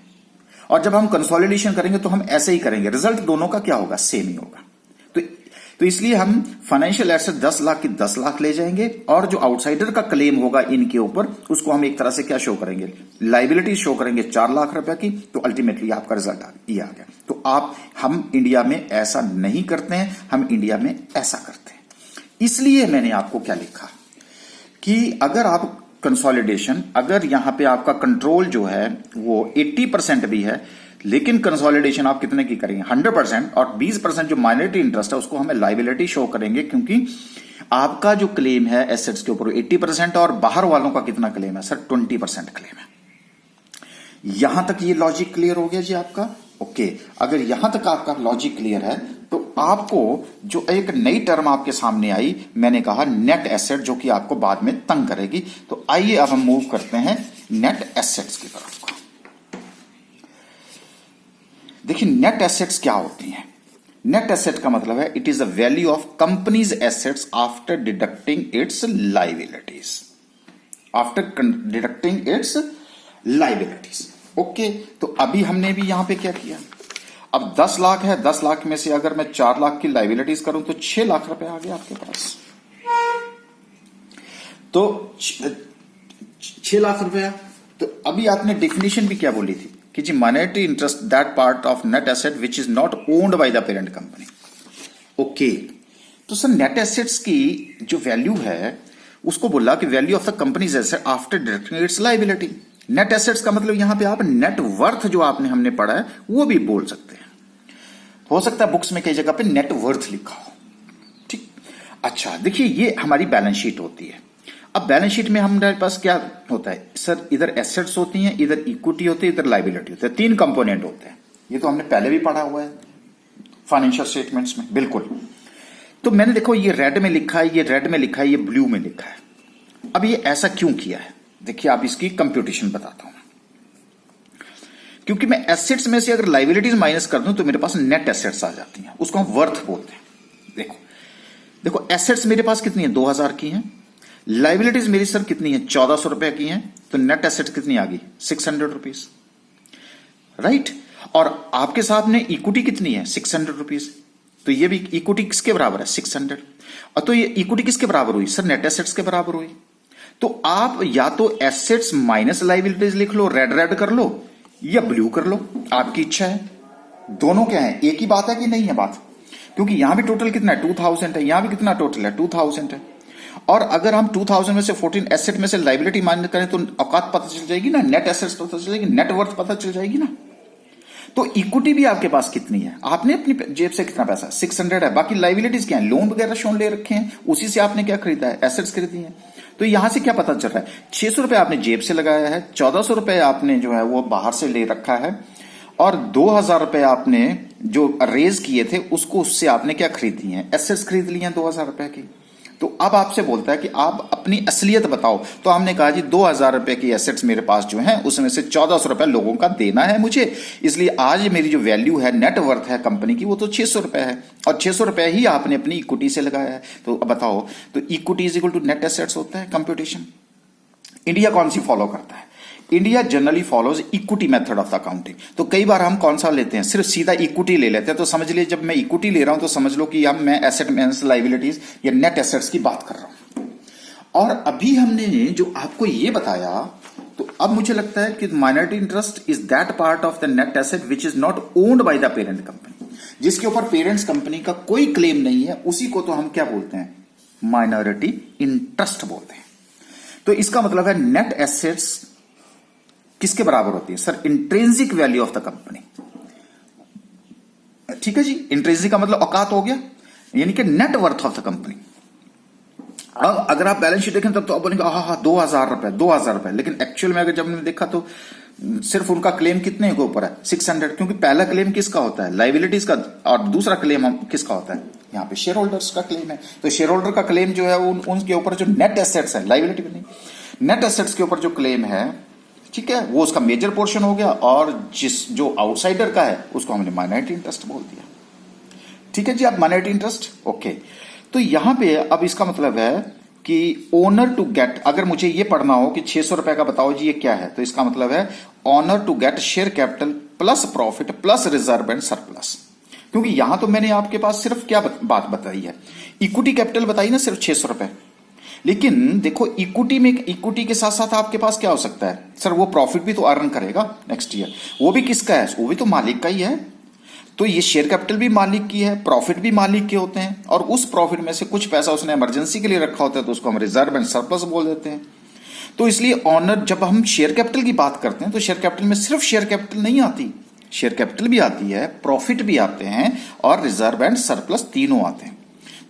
और जब हम कंसोलिडेशन करेंगे तो हम ऐसे ही करेंगे, रिजल्ट दोनों का क्या होगा, सेम ही होगा। तो इसलिए हम फाइनेंशियल एसेट 10 लाख की 10 लाख ले जाएंगे, और जो आउटसाइडर का क्लेम होगा इनके ऊपर उसको हम एक तरह से क्या शो करेंगे, लाइबिलिटी शो करेंगे 4 लाख रुपए की। तो अल्टीमेटली आपका रिजल्ट ये आ गया। तो हम इंडिया में ऐसा नहीं करते हैं, हम इंडिया में ऐसा करते हैं। इसलिए मैंने आपको क्या लिखा कि अगर आप कंसोलिडेशन, अगर यहां पे आपका कंट्रोल जो है वो 80% भी है, लेकिन कंसोलिडेशन आप कितने की करेंगे, 100%, और 20% जो माइनॉरिटी इंटरेस्ट है उसको हमें लाइबिलिटी शो करेंगे, क्योंकि आपका जो क्लेम है एसेट्स के ऊपर 80% और बाहर वालों का कितना क्लेम है सर, 20% क्लेम है। यहां तक ये लॉजिक क्लियर हो गया जी आपका? ओके। अगर यहां तक आपका लॉजिक क्लियर है तो आपको जो एक नई टर्म आपके सामने आई, मैंने कहा नेट एसेट, जो कि आपको बाद में तंग करेगी। तो आइए अब हम मूव करते हैं नेट एसेट्स की तरफ को। देखिए नेट एसेट्स क्या होती हैं। नेट एसेट का मतलब है it is the value of companies assets after deducting it's liabilities, after deducting it's liabilities. Okay. तो अभी हमने भी यहां पे क्या किया, अब 10 लाख है, 10 लाख में से अगर मैं 4 लाख की लाइबिलिटीज करूं तो 6 लाख रुपए आ गए आपके पास। तो 6 लाख रुपया। तो अभी आपने डेफिनेशन भी क्या बोली थी कि जी minority interest that part of net asset which is not owned by the parent company. Okay. तो सर नेट एसेट्स की जो वैल्यू है उसको बोला कि value of the company's asset after deducting its liability. Net assets का मतलब यहां पे आप नेट वर्थ जो आपने हमने पढ़ा है वो भी बोल सकते हैं। हो सकता है बुक्स में कई जगह पे नेट वर्थ लिखा हो। ठीक। अच्छा देखिए ये हमारी बैलेंस शीट होती है। अब बैलेंस शीट में हमारे पास क्या होता है सर, इधर एसेट्स होती हैं, इधर इक्विटी होती है, इधर लाइबिलिटी होती है, 3 कंपोनेंट होते हैं। ये तो हमने पहले भी पढ़ा हुआ है फाइनेंशियल स्टेटमेंट्स में, बिल्कुल। तो मैंने देखो ये रेड में लिखा है, ये रेड में लिखा है, ये ब्लू में लिखा है। अब ये ऐसा क्यों किया है, देखिए आप इसकी कंप्यूटेशन बताता हूं। क्योंकि मैं एसेट्स में से अगर लाइबिलिटीज माइनस कर दूं तो मेरे पास नेट एसेट्स आ जाती हैं, उसको हम वर्थ बोलते हैं। देखो देखो एसेट्स मेरे पास कितनी है, 2000 की हैं। लाइबिलिटीज मेरी सर कितनी है, 1400 रुपए की हैं। तो नेट एसेट्स कितनी आ गई, 600 रुपीज, राइट। और आपके साथ में इक्विटी कितनी है, 600 रुपीज। तो ये भी इक्विटी किसके बराबर है, 600। और तो ये इक्विटी किसके बराबर हुई सर, नेट एसेट्स के बराबर हुई। तो आप या तो एसेट्स माइनस लाइबिलिटीज लिख लो, रेड रेड कर लो, या ब्लू कर लो, आपकी इच्छा है। दोनों क्या है, एक ही बात है कि नहीं है बात, क्योंकि यहां भी टोटल कितना है, 2000 है, यहां भी कितना टोटल है, 2000 है। और अगर हम 2000 में से 14 एसेट में से लाइबिलिटी माइनस करें तो औकात पता चल जाएगी ना, नेट एसेट्स पता चल जाएगी, नेट वर्थ पता चल जाएगी ना। तो इक्विटी भी आपके पास कितनी है, आपने अपनी जेब से कितना पैसा, 600 है। बाकी लाइबिलिटीज क्या है, लोन वगैरह शोन ले रखे हैं, उसी से आपने क्या खरीदा है, एसेट्स खरीदी है। तो यहां से क्या पता चल रहा है, 600 रुपए आपने जेब से लगाया है, 1400 रुपए आपने जो है वो बाहर से ले रखा है, और 2000 रुपए आपने जो रेज किए थे उसको, उससे आपने क्या खरीदी है, एसेट्स खरीद ली हैं 2000 रुपए की। तो अब आपसे बोलता है कि आप अपनी असलियत बताओ। तो हमने कहा जी 2000 रुपए की एसेट्स मेरे पास जो है उसमें से 1400 रुपए लोगों का देना है मुझे, इसलिए आज मेरी जो वैल्यू है, नेट वर्थ है कंपनी की, वो तो 600 रुपए है, और 600 रुपए ही आपने अपनी इक्विटी से लगाया है। तो अब बताओ, तो equity is equal to net assets होता है कंप्यूटेशन। इंडिया कौन सी फॉलो करता है, India generally follows equity method of the accounting. तो कई बार हम कौन सा लेते हैं, सिर्फ सीधा इक्विटी ले लेते हैं। तो समझ लीजिए जब मैं इक्विटी ले रहा हूं तो समझ लो कि अब मैं एसेट माइनस लाइबिलिटीज या नेट एसेट्स की बात कर रहा हूं। और अभी हमने जो आपको ये बताया, तो अब मुझे लगता है कि minority interest is that part of the net asset which is not owned by the parent company, जिसके ऊपर पेरेंट्स कंपनी का कोई क्लेम नहीं है, उसी को तो हम क्या बोलते हैं, माइनॉरिटी इंटरेस्ट बोलते हैं। तो इसका मतलब है नेट एसेट्स किसके बराबर होती है sir, intrinsic value of the company. ठीक है जी, इंट्रिंसिक का मतलब औकात हो गया, यानी कि net worth of the company. अब अगर आप बैलेंस शीट देखें तब तो आप बोलेंगे हाँ 2000 रुपए, 2000 रुपए, लेकिन एक्चुअल में अगर जब हमने देखा तो सिर्फ उनका क्लेम कितने के ऊपर है, 600। क्योंकि पहला क्लेम किसका होता है, लाइबिलिटीज का, और दूसरा क्लेम किसका होता है, यहाँ पे शेयर होल्डर्स का क्लेम है। तो शेयर होल्डर का क्लेम जो है उनके ऊपर जो नेट एसेट्स है, लाइबिलिटी नहीं, नेट एसेट्स के ऊपर जो क्लेम है, ठीक है, वो उसका मेजर पोर्शन हो गया, और जो आउटसाइडर का है उसको हमने माइनॉरिटी इंटरेस्ट बोल दिया। ठीक है जी, आप माइनॉरिटी इंटरेस्ट, ओके। तो यहां पे अब इसका मतलब है कि ओनर टू गेट, अगर मुझे ये पढ़ना हो कि 600 रुपए का बताओ जी ये क्या है, तो इसका मतलब है owner to get share capital plus profit plus reserve and surplus. क्योंकि यहां तो मैंने आपके पास सिर्फ क्या बात बताई है, इक्विटी कैपिटल बताई ना, सिर्फ 600 रुपए। लेकिन देखो इक्विटी में, इक्विटी के साथ साथ आपके पास क्या हो सकता है सर, वो प्रॉफिट भी तो अर्न करेगा नेक्स्ट ईयर, वो भी किसका है, वो भी तो मालिक का ही है। तो ये शेयर कैपिटल भी मालिक की है, प्रॉफिट भी मालिक के होते हैं, और उस प्रॉफिट में से कुछ पैसा उसने इमरजेंसी के लिए रखा होता है तो उसको हम रिजर्व एंड सरप्लस बोल देते हैं। तो इसलिए ऑनर, जब हम शेयर कैपिटल की बात करते हैं तो शेयर कैपिटल में सिर्फ शेयर कैपिटल नहीं आती, शेयर कैपिटल भी आती है, प्रॉफिट भी आते हैं, और रिजर्व एंड सरप्लस तीनों आते हैं।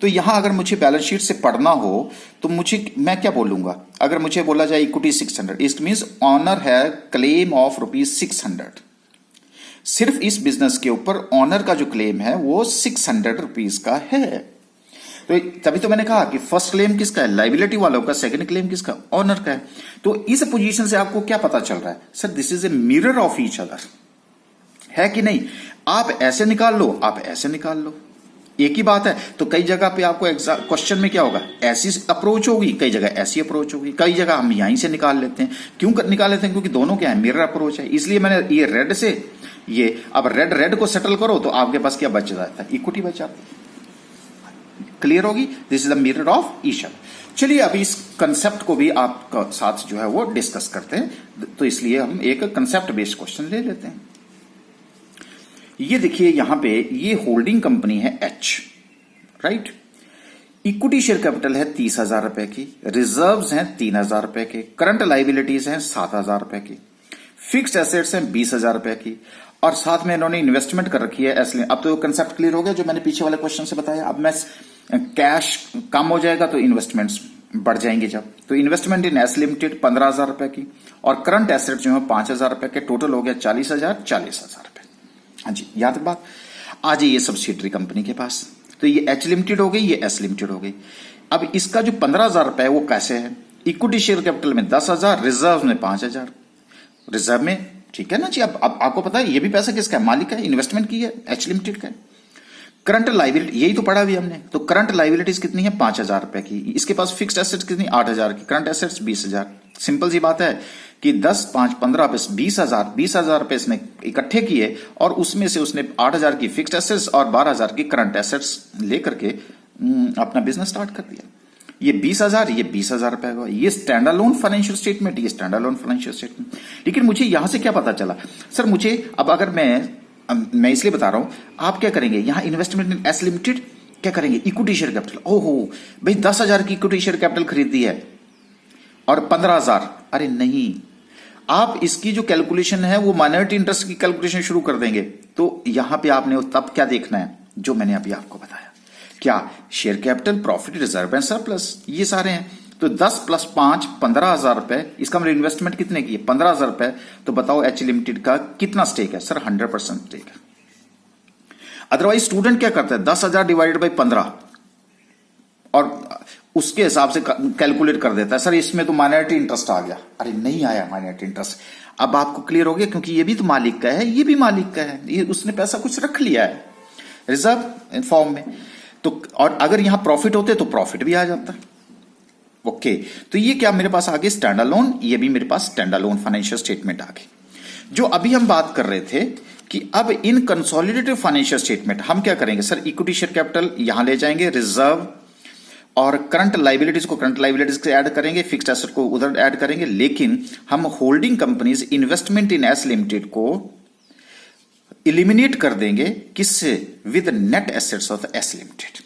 तो यहां अगर मुझे बैलेंस शीट से पढ़ना हो तो मैं क्या बोलूंगा, अगर मुझे बोला जाए इक्विटी 600, इट मींस ऑनर है क्लेम ऑफ ₹600। सिर्फ इस बिजनेस के ऊपर ऑनर का जो क्लेम है वो ₹600 का है। तो तभी तो मैंने कहा कि फर्स्ट क्लेम किसका है, लाइबिलिटी वालों का, सेकंड क्लेम किसका, ऑनर का है। तो इस पोजीशन से आपको क्या पता चल रहा है sir, this is a mirror of each other, है कि नहीं। आप ऐसे निकाल लो, आप ऐसे निकाल लो, एक ही बात है। तो कई जगह पे आपको क्वेश्चन में क्या होगा, ऐसी अप्रोच होगी, कई जगह ऐसी अप्रोच होगी, कई जगह हम यहीं से निकाल लेते हैं। क्यों निकाल लेते हैं, क्योंकि दोनों क्या है, मिरर अप्रोच है। इसलिए मैंने ये रेड से ये, अब रेड को सेटल करो तो आपके पास क्या बच जाता है, इक्विटी बच जाती है। क्लियर होगी, this is the mirror of each other. चलिए अब इस कंसेप्ट को भी आपका साथ जो है वो डिस्कस करते हैं। तो इसलिए हम एक कंसेप्ट बेस्ड क्वेश्चन ले लेते हैं। ये देखिए यहां पे, ये होल्डिंग कंपनी है H, right. Equity share capital है 30,000 रुपए की, रिजर्व्स हैं 3,000 रुपए के, करंट लाइबिलिटीज हैं 7,000 रुपए की, फिक्स्ड एसेट्स हैं 20,000 रुपए की, और साथ में इन्होंने इन्वेस्टमेंट कर रखी है एस। अब तो कंसेप्ट क्लियर हो गया जो मैंने पीछे वाले क्वेश्चन से बताया। अब मैं कैश कम हो जाएगा तो इन्वेस्टमेंट्स बढ़ जाएंगे जब, तो इन्वेस्टमेंट इन एस लिमिटेड 15,000 रुपए की, और करंट एसेट जो है 5,000 रुपए के, टोटल हो गया 40,000 रुपए। हाँ जी, याद बात। आ जाइए सब्सिडरी कंपनी के पास, तो ये एच लिमिटेड हो गई, ये एस लिमिटेड हो गई। अब इसका जो 15,000 रुपए है वो कैसे है, इक्विटी शेयर कैपिटल में 10,000, रिजर्व में 5,000, रिजर्व में, ठीक है ना जी। अब आपको पता है ये भी पैसा किसका है, मालिक का है, इन्वेस्टमेंट की है, एच लिमिटेड का है। करंट लाइबिलिटी यही तो पढ़ा भी हमने, तो करंट लाइबिलिटीज कितनी है, 5,000 रुपए की। इसके पास फिक्स्ड एसेट्स कितनी, 8,000 की, करंट एसेट्स 20,000। सिंपल सी बात है कि 10, 5, 15 पे 20,000 रुपए इसने इकट्ठे किए, और उसमें से उसने 8,000 की फिक्स्ड एसेट्स और 12,000 की करंट एसेट्स लेकर के अपना बिजनेस स्टार्ट कर दिया। ये 20,000, ये 20,000 रुपए का, ये स्टैंड अलोन फाइनेंशियल स्टेटमेंट, ये स्टैंड अलोन फाइनेंशियल स्टेटमेंट। लेकिन मुझे यहां से क्या पता चला सर, मुझे अब अगर मैं इसलिए बता रहा हूं, आप क्या करेंगे यहां, इन्वेस्टमेंट इन एस लिमिटेड क्या करेंगे, इक्विटी शेयर कैपिटल। ओहो भाई 10,000 की इक्विटी शेयर कैपिटल खरीदी है और 15,000, अरे नहीं, आप इसकी जो कैलकुलेशन है वो माइनॉरिटी इंटरेस्ट की कैलकुलेशन शुरू कर देंगे। तो यहां पे आपने तब क्या देखना है जो मैंने अभी आपको बताया, क्या share capital, profit, reserve and surplus, ये सारे हैं। तो 10 + 5 15,000 रुपए, इसका मतलब इन्वेस्टमेंट कितने की है, 15,000 रुपए। तो बताओ एच लिमिटेड का कितना स्टेक है सर, 100% स्टेक है। अदरवाइज स्टूडेंट क्या करता है, 10,000 डिवाइडेड बाई 15 और उसके हिसाब से कैलकुलेट कर देता है, सर इसमें तो माइनॉरिटी इंटरेस्ट आ गया। अरे नहीं आया माइनॉरिटी इंटरेस्ट। अब आपको क्लियर हो गया, क्योंकि ये भी तो मालिक का है, ये भी मालिक का है, ये उसने पैसा कुछ रख लिया है रिजर्व फॉर्म में। तो और अगर यहां प्रॉफिट होते तो प्रॉफिट भी आ जाता। ओके, तो ये क्या मेरे पास आगे स्टैंड अलोन, ये भी मेरे पास स्टैंड अलोन फाइनेंशियल स्टेटमेंट आ गई। जो अभी हम बात कर रहे थे कि अब इन कंसोलिडेटेड फाइनेंशियल स्टेटमेंट हम क्या करेंगे सर, इक्विटी शेयर कैपिटल यहां ले जाएंगे, रिजर्व और करंट लाइबिलिटीज को करंट लाइबिलिटीज से ऐड करेंगे, फिक्स्ड एसेट को उधर ऐड करेंगे। लेकिन हम holding companies investment in S limited को इलिमिनेट कर देंगे, किससे, with net assets of S limited.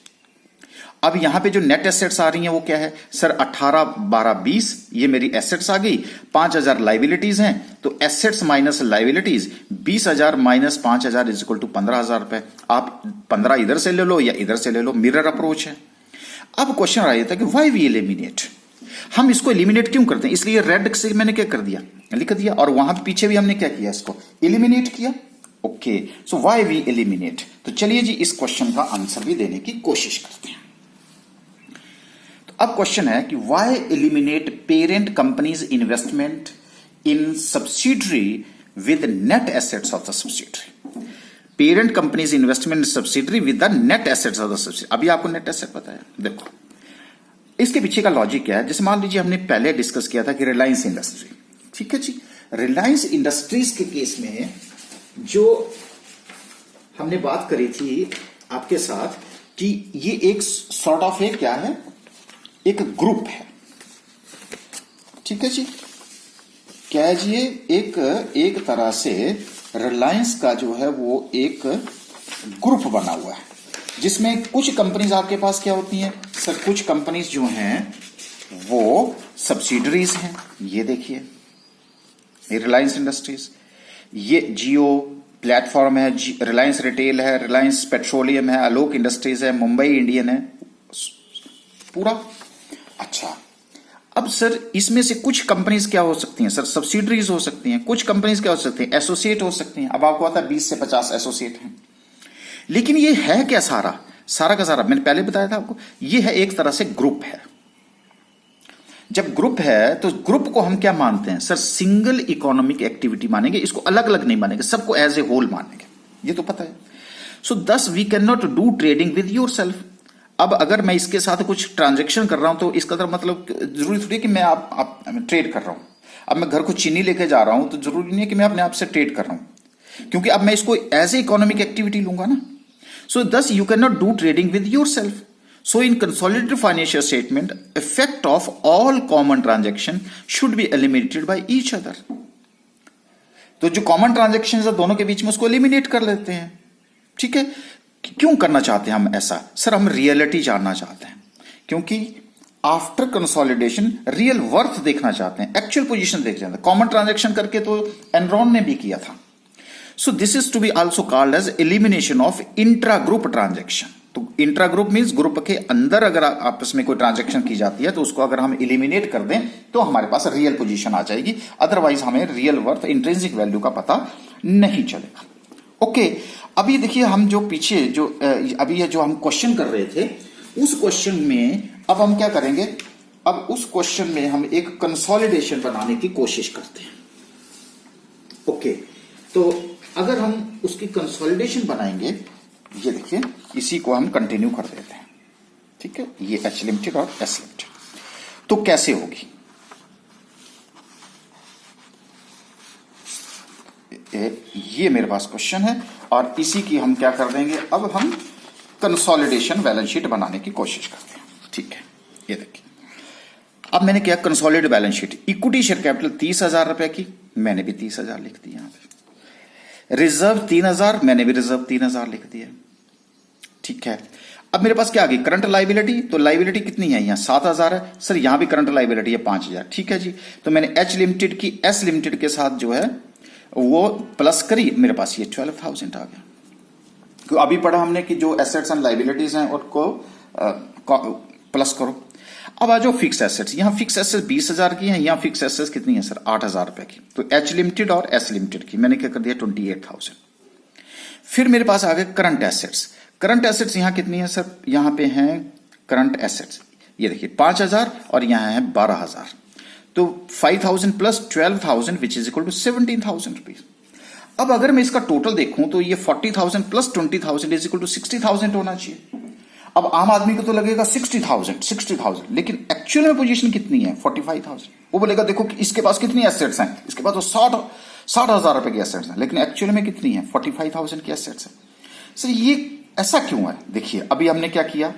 अब यहां पे जो नेट एसेट्स आ रही हैं वो क्या है सर, 18, 12, 20, ये मेरी एसेट्स आ गई, 5,000 लाइबिलिटीज हैं, तो assets minus liabilities 20,000 minus 5,000 is equal to 15,000 रुपए। आप 15 इधर से ले लो या इधर से ले लो, मिरर अप्रोच है। अब क्वेश्चन आ जाता है कि व्हाई वी एलिमिनेट, हम इसको एलिमिनेट क्यों करते हैं, इसलिए रेड से मैंने क्या कर दिया, लिख दिया, और वहां पीछे भी हमने क्या किया, इसको एलिमिनेट किया। Okay, so why we eliminate. तो चलिए जी इस क्वेश्चन का आंसर भी देने की कोशिश करते हैं। तो अब क्वेश्चन है कि why eliminate parent companies investment in subsidiary with net assets of the subsidiary. Parent companies investment subsidiary with the net assets of the subsidiary. अभी आपको नेट एसेट पता है। देखो इसके पीछे का लॉजिक क्या है, जैसे मान लीजिए हमने पहले डिस्कस किया था कि रिलायंस इंडस्ट्री, ठीक है जी, रिलायंस इंडस्ट्रीज के केस में जो हमने बात करी थी आपके साथ कि ये एक सॉर्ट ऑफ एक क्या है, एक ग्रुप है, ठीक है जी। क्या है जी, एक तरह से रिलायंस का जो है वो एक ग्रुप बना हुआ है जिसमें कुछ कंपनीज आपके पास क्या होती हैं सर, कुछ कंपनीज जो हैं वो सब्सिडरीज हैं। ये देखिए रिलायंस इंडस्ट्रीज, ये जियो प्लेटफॉर्म है, रिलायंस रिटेल है, रिलायंस पेट्रोलियम है, आलोक इंडस्ट्रीज है, मुंबई इंडियन है, पूरा। अच्छा, अब सर इसमें से कुछ कंपनीज क्या हो सकती हैं सर, सब्सिडरीज हो सकती हैं, कुछ कंपनीज क्या हो सकती हैं, एसोसिएट हो सकती हैं। अब आपको आता है 20 से 50 एसोसिएट हैं, लेकिन ये है क्या, सारा का सारा मैंने पहले बताया था आपको, ये है एक तरह से ग्रुप है। जब ग्रुप है तो ग्रुप को हम क्या मानते हैं सर, सिंगल इकोनॉमिक एक्टिविटी मानेंगे, इसको अलग अलग नहीं मानेंगे, सबको एज ए होल मानेंगे, ये तो पता है। So thus we cannot do trading with yourself. अब अगर मैं इसके साथ कुछ ट्रांजेक्शन कर रहा हूं तो इसका मतलब जरूरी थोड़ी कि मैं आप ट्रेड कर रहा हूं। अब मैं घर को चीनी लेके जा रहा हूं तो जरूरी नहीं है कि मैं अपने आप से ट्रेड कर रहा हूं, क्योंकि अब मैं इसको एज ए इकोनॉमिक एक्टिविटी लूंगा ना। सो दस you can not do trading with your self. So in consolidated financial statement, effect of all common transaction should be eliminated by each other. तो जो कॉमन ट्रांजेक्शन है दोनों के बीच में उसको एलिमिनेट कर लेते हैं, ठीक है। क्यों करना चाहते हैं हम ऐसा सर, हम रियलिटी जानना चाहते हैं, क्योंकि आफ्टर कंसोलिडेशन रियल वर्थ देखना चाहते हैं, एक्चुअल पोजीशन देख जाते हैं। कॉमन ट्रांजेक्शन करके तो एनरॉन ने भी किया था। So this is to be also called as elimination of intra group transaction. तो इंट्रा ग्रुप मींस ग्रुप के अंदर अगर आपस में कोई ट्रांजैक्शन की जाती है तो उसको अगर हम एलिमिनेट कर दें तो हमारे पास रियल पोजीशन आ जाएगी, अदरवाइज हमें रियल वर्थ इंट्रिंसिक वैल्यू का पता नहीं चलेगा। ओके, अभी देखिए हम जो पीछे जो अभी ये जो हम क्वेश्चन कर रहे थे उस क्वेश्चन में अब हम क्या करेंगे, अब उस क्वेश्चन में हम एक कंसोलिडेशन बनाने की कोशिश करते हैं। ओके, तो अगर हम उसकी कंसोलिडेशन बनाएंगे, ये देखिए इसी को हम कंटिन्यू कर देते हैं, ठीक है, ये एच लिमिटेड और एस लिमिटेड। तो कैसे होगी, ये मेरे पास क्वेश्चन है और इसी की हम क्या कर देंगे, अब हम कंसोलिडेशन बैलेंस शीट बनाने की कोशिश करते हैं, ठीक है। ये देखिए अब मैंने क्या, consolidated balance sheet, equity share capital 30,000 रुपए की, मैंने भी 30,000 लिख दिया यहां पे। रिजर्व 3,000, मैंने भी रिजर्व 3,000 लिख दिया, ठीक है। अब मेरे पास क्या आ गई, करंट लाइबिलिटी, तो लाइबिलिटी कितनी है यहाँ 7,000 है सर, यहां भी करंट लाइबिलिटी है 5,000, ठीक है जी। तो मैंने एच लिमिटेड की एस लिमिटेड के साथ जो है वो प्लस करी, मेरे पास ये 12,000 आ गया। क्यों अभी पढ़ा हमने कि जो एसेट्स एंड लाइबिलिटीज हैं उनको प्लस करो। अब आ जाओ फिक्स एसेट्स, यहां फिक्स एसेट्स 20,000 की हैं, यहां फिक्स एसेट्स कितनी है सर 8,000 रुपए की। तो एच लिमिटेड और एस लिमिटेड की मैंने क्या कर दिया 28,000। फिर मेरे पास आ गए करंट एसेट्स, करंट एसेट्स यहां कितनी है सर, यहां पे हैं करंट एसेट्स, ये देखिए 5,000 और यहां है 12,000, तो 5,000 plus 12,000 which is equal to 17,000 rupees. अब अगर मैं इसका टोटल देखूं तो ये 40,000 प्लस 20,000 इज इक्वल टू 60,000 होना चाहिए। अब आम आदमी को तो लगेगा 60,000, लेकिन एक्चुअल में पोजीशन कितनी है 45,000। वो बोलेगा देखो कि इसके पास कितनी एसेट्स हैं, इसके पास तो 60,000 रुपए की एसेट्स हैं, लेकिन एक्चुअल में कितनी है 45,000 की एसेट्स है। सर ये ऐसा क्यों है, देखिए अभी हमने क्या किया,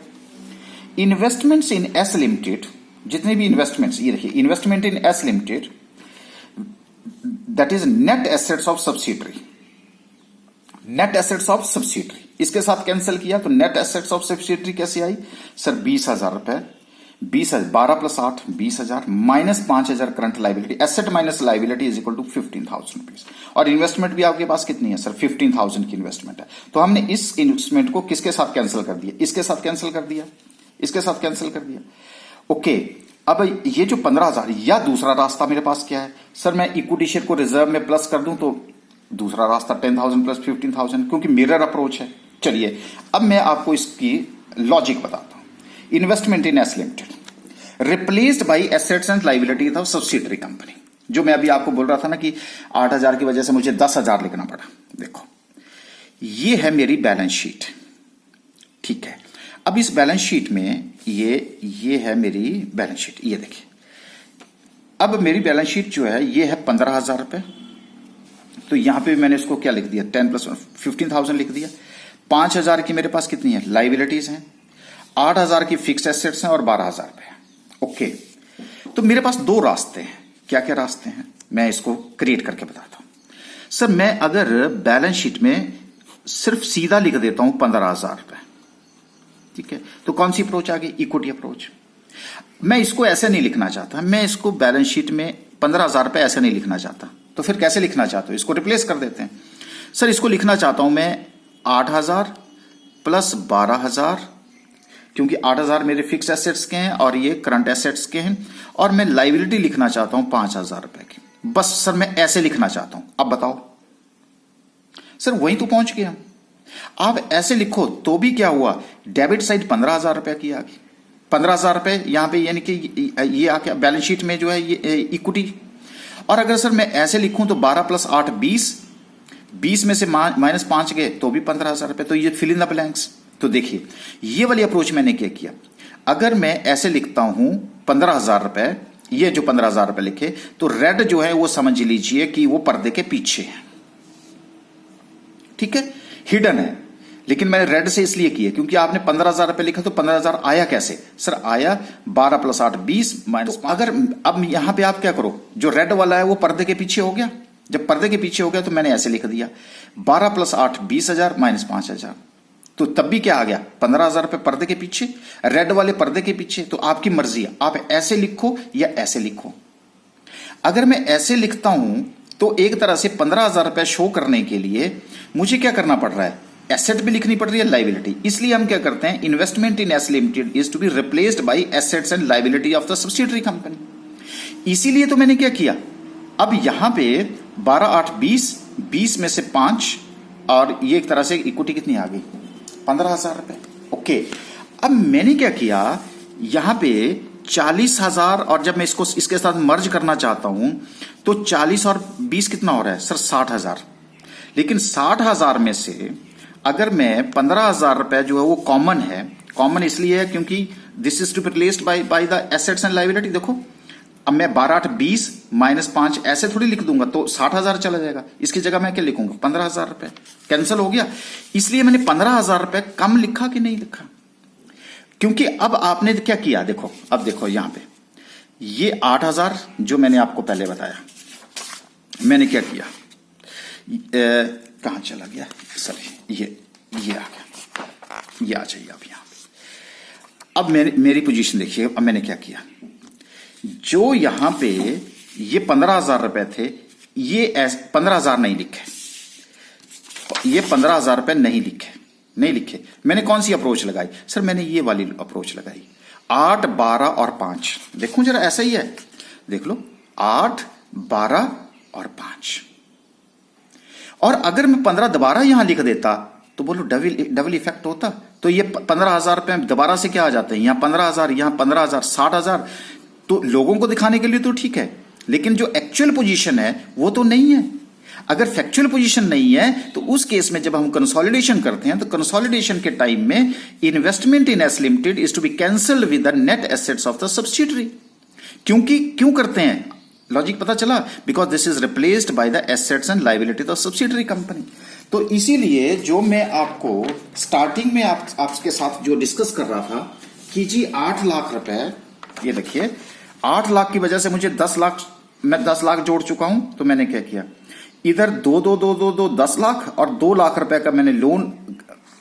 इन्वेस्टमेंट्स इन एस लिमिटेड, जितने भी इन्वेस्टमेंट्स, ये देखिए investment in S limited that is net assets of subsidiary, net assets of subsidiary, इसके साथ कैंसिल किया तो नेट एसेट्स ऑफ सब्सिडरी कैसे आई सर 20,000 रुपए, 20,000 12 plus 8 20,000 minus 5,000 current liability, asset minus liability is equal to 15,000 rupees. और investment भी आपके पास कितनी है सर 15,000 की इन्वेस्टमेंट है, तो हमने इस इन्वेस्टमेंट को किसके साथ कैंसिल कर दिया, इसके साथ कैंसिल कर दिया, इसके साथ कैंसिल कर दिया। ओके, अब ये जो 15,000 या दूसरा रास्ता मेरे पास क्या है सर, मैं इक्विटी शेयर को रिजर्व में प्लस कर दूं तो दूसरा रास्ता 10,000 प्लस 15,000, क्योंकि मिरर अप्रोच है। चलिए अब मैं आपको इसकी लॉजिक बताता हूं। Investment in S limited replaced by assets and liabilities of subsidiary company, जो मैं अभी आपको बोल रहा था ना कि 8,000 की वजह से मुझे 10,000 लिखना पड़ा। देखो ये है मेरी बैलेंस शीट, ठीक है। अब इस बैलेंस शीट में ये है मेरी बैलेंस शीट, ये देखिए। अब मेरी बैलेंस शीट जो है ये है 15,000 रुपए। तो यहां पे मैंने इसको क्या लिख दिया, 10 प्लस 15,000 लिख दिया। 5,000 की मेरे पास कितनी है, लाइबिलिटीज हैं। 8,000 की फिक्स एसेट्स हैं और 12,000 रुपए। ओके, तो मेरे पास दो रास्ते हैं। क्या क्या रास्ते हैं, मैं इसको क्रिएट करके बताता हूं। सर मैं अगर बैलेंस शीट में सिर्फ सीधा लिख देता हूं 15,000 रुपए, ठीक है, तो कौन सी अप्रोच आ गई, इक्विटी अप्रोच। मैं इसको ऐसे नहीं लिखना चाहता, मैं इसको बैलेंस शीट में 15,000 रुपए ऐसे नहीं लिखना चाहता। तो फिर कैसे लिखना चाहता हूं, इसको रिप्लेस कर देते हैं। सर इसको लिखना चाहता हूं मैं 8,000 प्लस 12,000, क्योंकि 8,000 मेरे फिक्स एसेट्स के हैं और ये करंट एसेट्स के हैं, और मैं लाइबिलिटी लिखना चाहता हूं 5,000 रुपए की। बस सर मैं ऐसे लिखना चाहता हूं। अब बताओ सर, वहीं तो पहुंच गया। आप ऐसे लिखो तो भी क्या हुआ, डेबिट साइड 15,000 रुपए की आ गई। 15,000 रुपए यहां पे, यानी कि ये आ गया बैलेंस शीट में जो है ये इक्विटी। और अगर सर मैं ऐसे लिखूं तो 12 प्लस 8 20 में से -5 गए तो भी 15,000 रुपए। तो ये फिल इन द ब्लैंक्स। तो देखिए ये वाली अप्रोच मैंने क्या किया, अगर मैं ऐसे लिखता हूं 15,000 रुपए, ये जो 15,000 रुपए लिखे, तो रेड जो है वो समझ लीजिए कि वो पर्दे के पीछे है, ठीक है, हिडन है। लेकिन मैंने रेड से इसलिए किया क्योंकि आपने 15,000 रुपए लिखा, तो 15,000 आया कैसे, सर आया 12 प्लस 8 20 माइनस। तो अगर अब यहां पे आप क्या करो, जो रेड वाला है वो पर्दे के पीछे हो गया। जब पर्दे के पीछे हो गया तो मैंने ऐसे लिख दिया 12 प्लस 8 20,000 माइनस 5,000। तो तब भी क्या आ गया, 15,000 रुपए पर्दे के पीछे, रेड वाले पर्दे के पीछे। तो आपकी मर्जी है, आप ऐसे लिखो या ऐसे लिखो। अगर मैं ऐसे लिखता हूं तो एक तरह से 15,000 रुपए शो करने के लिए मुझे क्या करना पड़ रहा है, एसेट भी लिखनी पड़ रही है, लाइबिलिटी। इसलिए हम क्या करते हैं, investment in S limited is to be replaced by assets and liability of the subsidiary company. इसीलिए तो मैंने क्या किया, अब यहां पे 12 8 20 में से 5, और ये एक तरह से इक्विटी कितनी आ गई, 15,000 रुपए। ओके, अब मैंने क्या किया, यहां पे 40,000, और जब मैं इसको इसके साथ मर्ज करना चाहता हूं तो 40 और 20 कितना हो रहा है, सर 60,000। लेकिन 60,000 में से अगर मैं 15,000 रुपए जो है वो कॉमन है, कॉमन इसलिए है क्योंकि this is to be replaced by the assets and liability. देखो अब मैं 12 8 20 माइनस 5 ऐसे थोड़ी लिख दूंगा तो 60,000 चला जाएगा। इसकी जगह मैं क्या लिखूंगा, 15,000 रुपए, कैंसिल हो गया। इसलिए मैंने 15,000 रुपए कम लिखा कि नहीं लिखा, क्योंकि अब आपने क्या किया, देखो अब देखो यहां पे ये 8,000 जो मैंने आपको पहले बताया, मैंने क्या किया, कहां चला गया, सॉरी ये आ गया, ये आ जाइए आप यहां पे। अब मेरी पोजीशन देखिए, अब मैंने क्या किया, जो यहां पे ये 15,000 रुपए थे, ये 15,000 नहीं लिखे, ये 15,000 रुपए नहीं लिखे। मैंने कौन सी अप्रोच लगाई, सर मैंने ये वाली अप्रोच लगाई, 8 12 और 5। देखो जरा ऐसा ही है, देख लो 8 12 और 5। और अगर मैं 15 दोबारा यहां लिख देता तो बोलो डबल इफेक्ट होता। तो ये 15,000 रुपए दोबारा से क्या आ जाते हैं, यहां 15,000, यहां 15,000, 60,000। तो लोगों को दिखाने के लिए तो ठीक है, लेकिन जो एक्चुअल पोजीशन है वो तो नहीं है। अगर फैक्चुअल पोजीशन नहीं है तो उस केस में जब हम कंसोलिडेशन करते हैं तो कंसोलिडेशन के टाइम में investment in S limited is to be cancelled with the net assets of the subsidiary. क्यों करते हैं, लॉजिक पता चला, because this is replaced by the assets and liability of subsidiary company. तो इसीलिए जो मैं आपको स्टार्टिंग में आपके साथ जो डिस्कस कर रहा था कि जी 8 लाख रुपए, ये देखिए 8 लाख की वजह से मुझे 10 लाख, मैं 10 लाख जोड़ चुका हूं। तो मैंने क्या किया, इधर 10 लाख और 2 लाख रुपए का मैंने लोन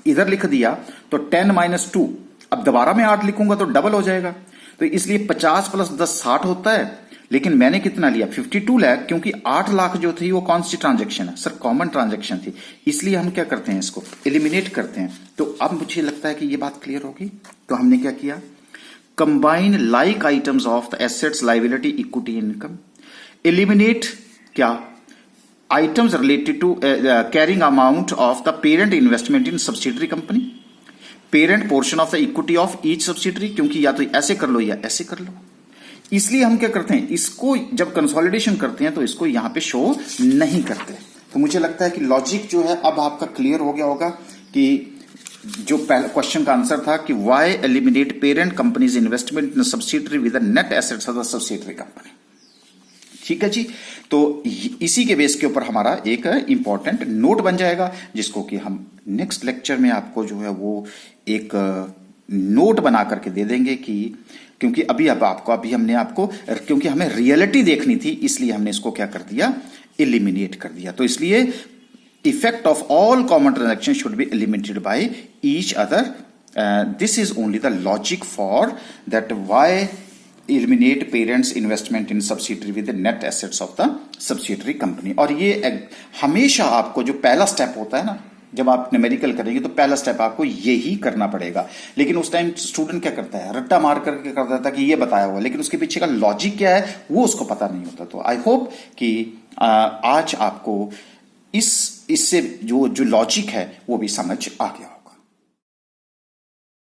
इधर लिख दिया। तो 10 - 2, अब दोबारा मैं 8 लिखूंगा तो डबल हो जाएगा। तो इसलिए 50 + 10 60 होता है, लेकिन मैंने कितना लिया 52 लाख, क्योंकि 8 लाख जो थी वो कौन सी ट्रांजेक्शन है, सर कॉमन ट्रांजेक्शन थी। इसलिए हम क्या करते हैं, इसको एलिमिनेट करते हैं। तो अब मुझे लगता है कि ये बात क्लियर होगी। तो हमने क्या किया, combine like items of the assets liability equity income, eliminate क्या, items related to carrying amount of the parent investment in subsidiary company, parent portion of the equity of each subsidiary, क्योंकि या तो ऐसे कर लो या ऐसे कर लो। इसलिए हम क्या करते हैं, इसको जब कंसोलिडेशन करते हैं तो इसको यहां पे शो नहीं करते। तो मुझे लगता है कि लॉजिक जो है अब आपका क्लियर हो गया होगा कि जो पहले क्वेश्चन का आंसर था कि why eliminate parent companies investment in subsidiary with the net assets of the subsidiary company. ठीक है जी। तो इसी के बेस के ऊपर हमारा एक इंपॉर्टेंट नोट बन जाएगा, जिसको कि हम नेक्स्ट लेक्चर में आपको जो है वो एक नोट बना करके दे देंगे कि क्योंकि अभी हमने आपको क्योंकि हमें रियलिटी देखनी थी, इसलिए हमने इसको क्या कर दिया, एलिमिनेट कर दिया। तो इसलिए effect of all common transaction should be eliminated by each other. This is only the logic for that why eliminate parents investment in subsidiary with the net assets of the subsidiary company। और ये हमेशा आपको जो पहला step होता है ना, जब आप न्यूमेरिकल करेंगे तो पहला स्टेप आपको यही करना पड़ेगा। लेकिन उस टाइम स्टूडेंट क्या करता है, रट्टा मार करके कर देता है कि ये बताया हुआ, लेकिन उसके पीछे का लॉजिक क्या है वो उसको पता नहीं होता। तो आई होप कि आज आपको इससे जो लॉजिक है वो भी समझ आ गया।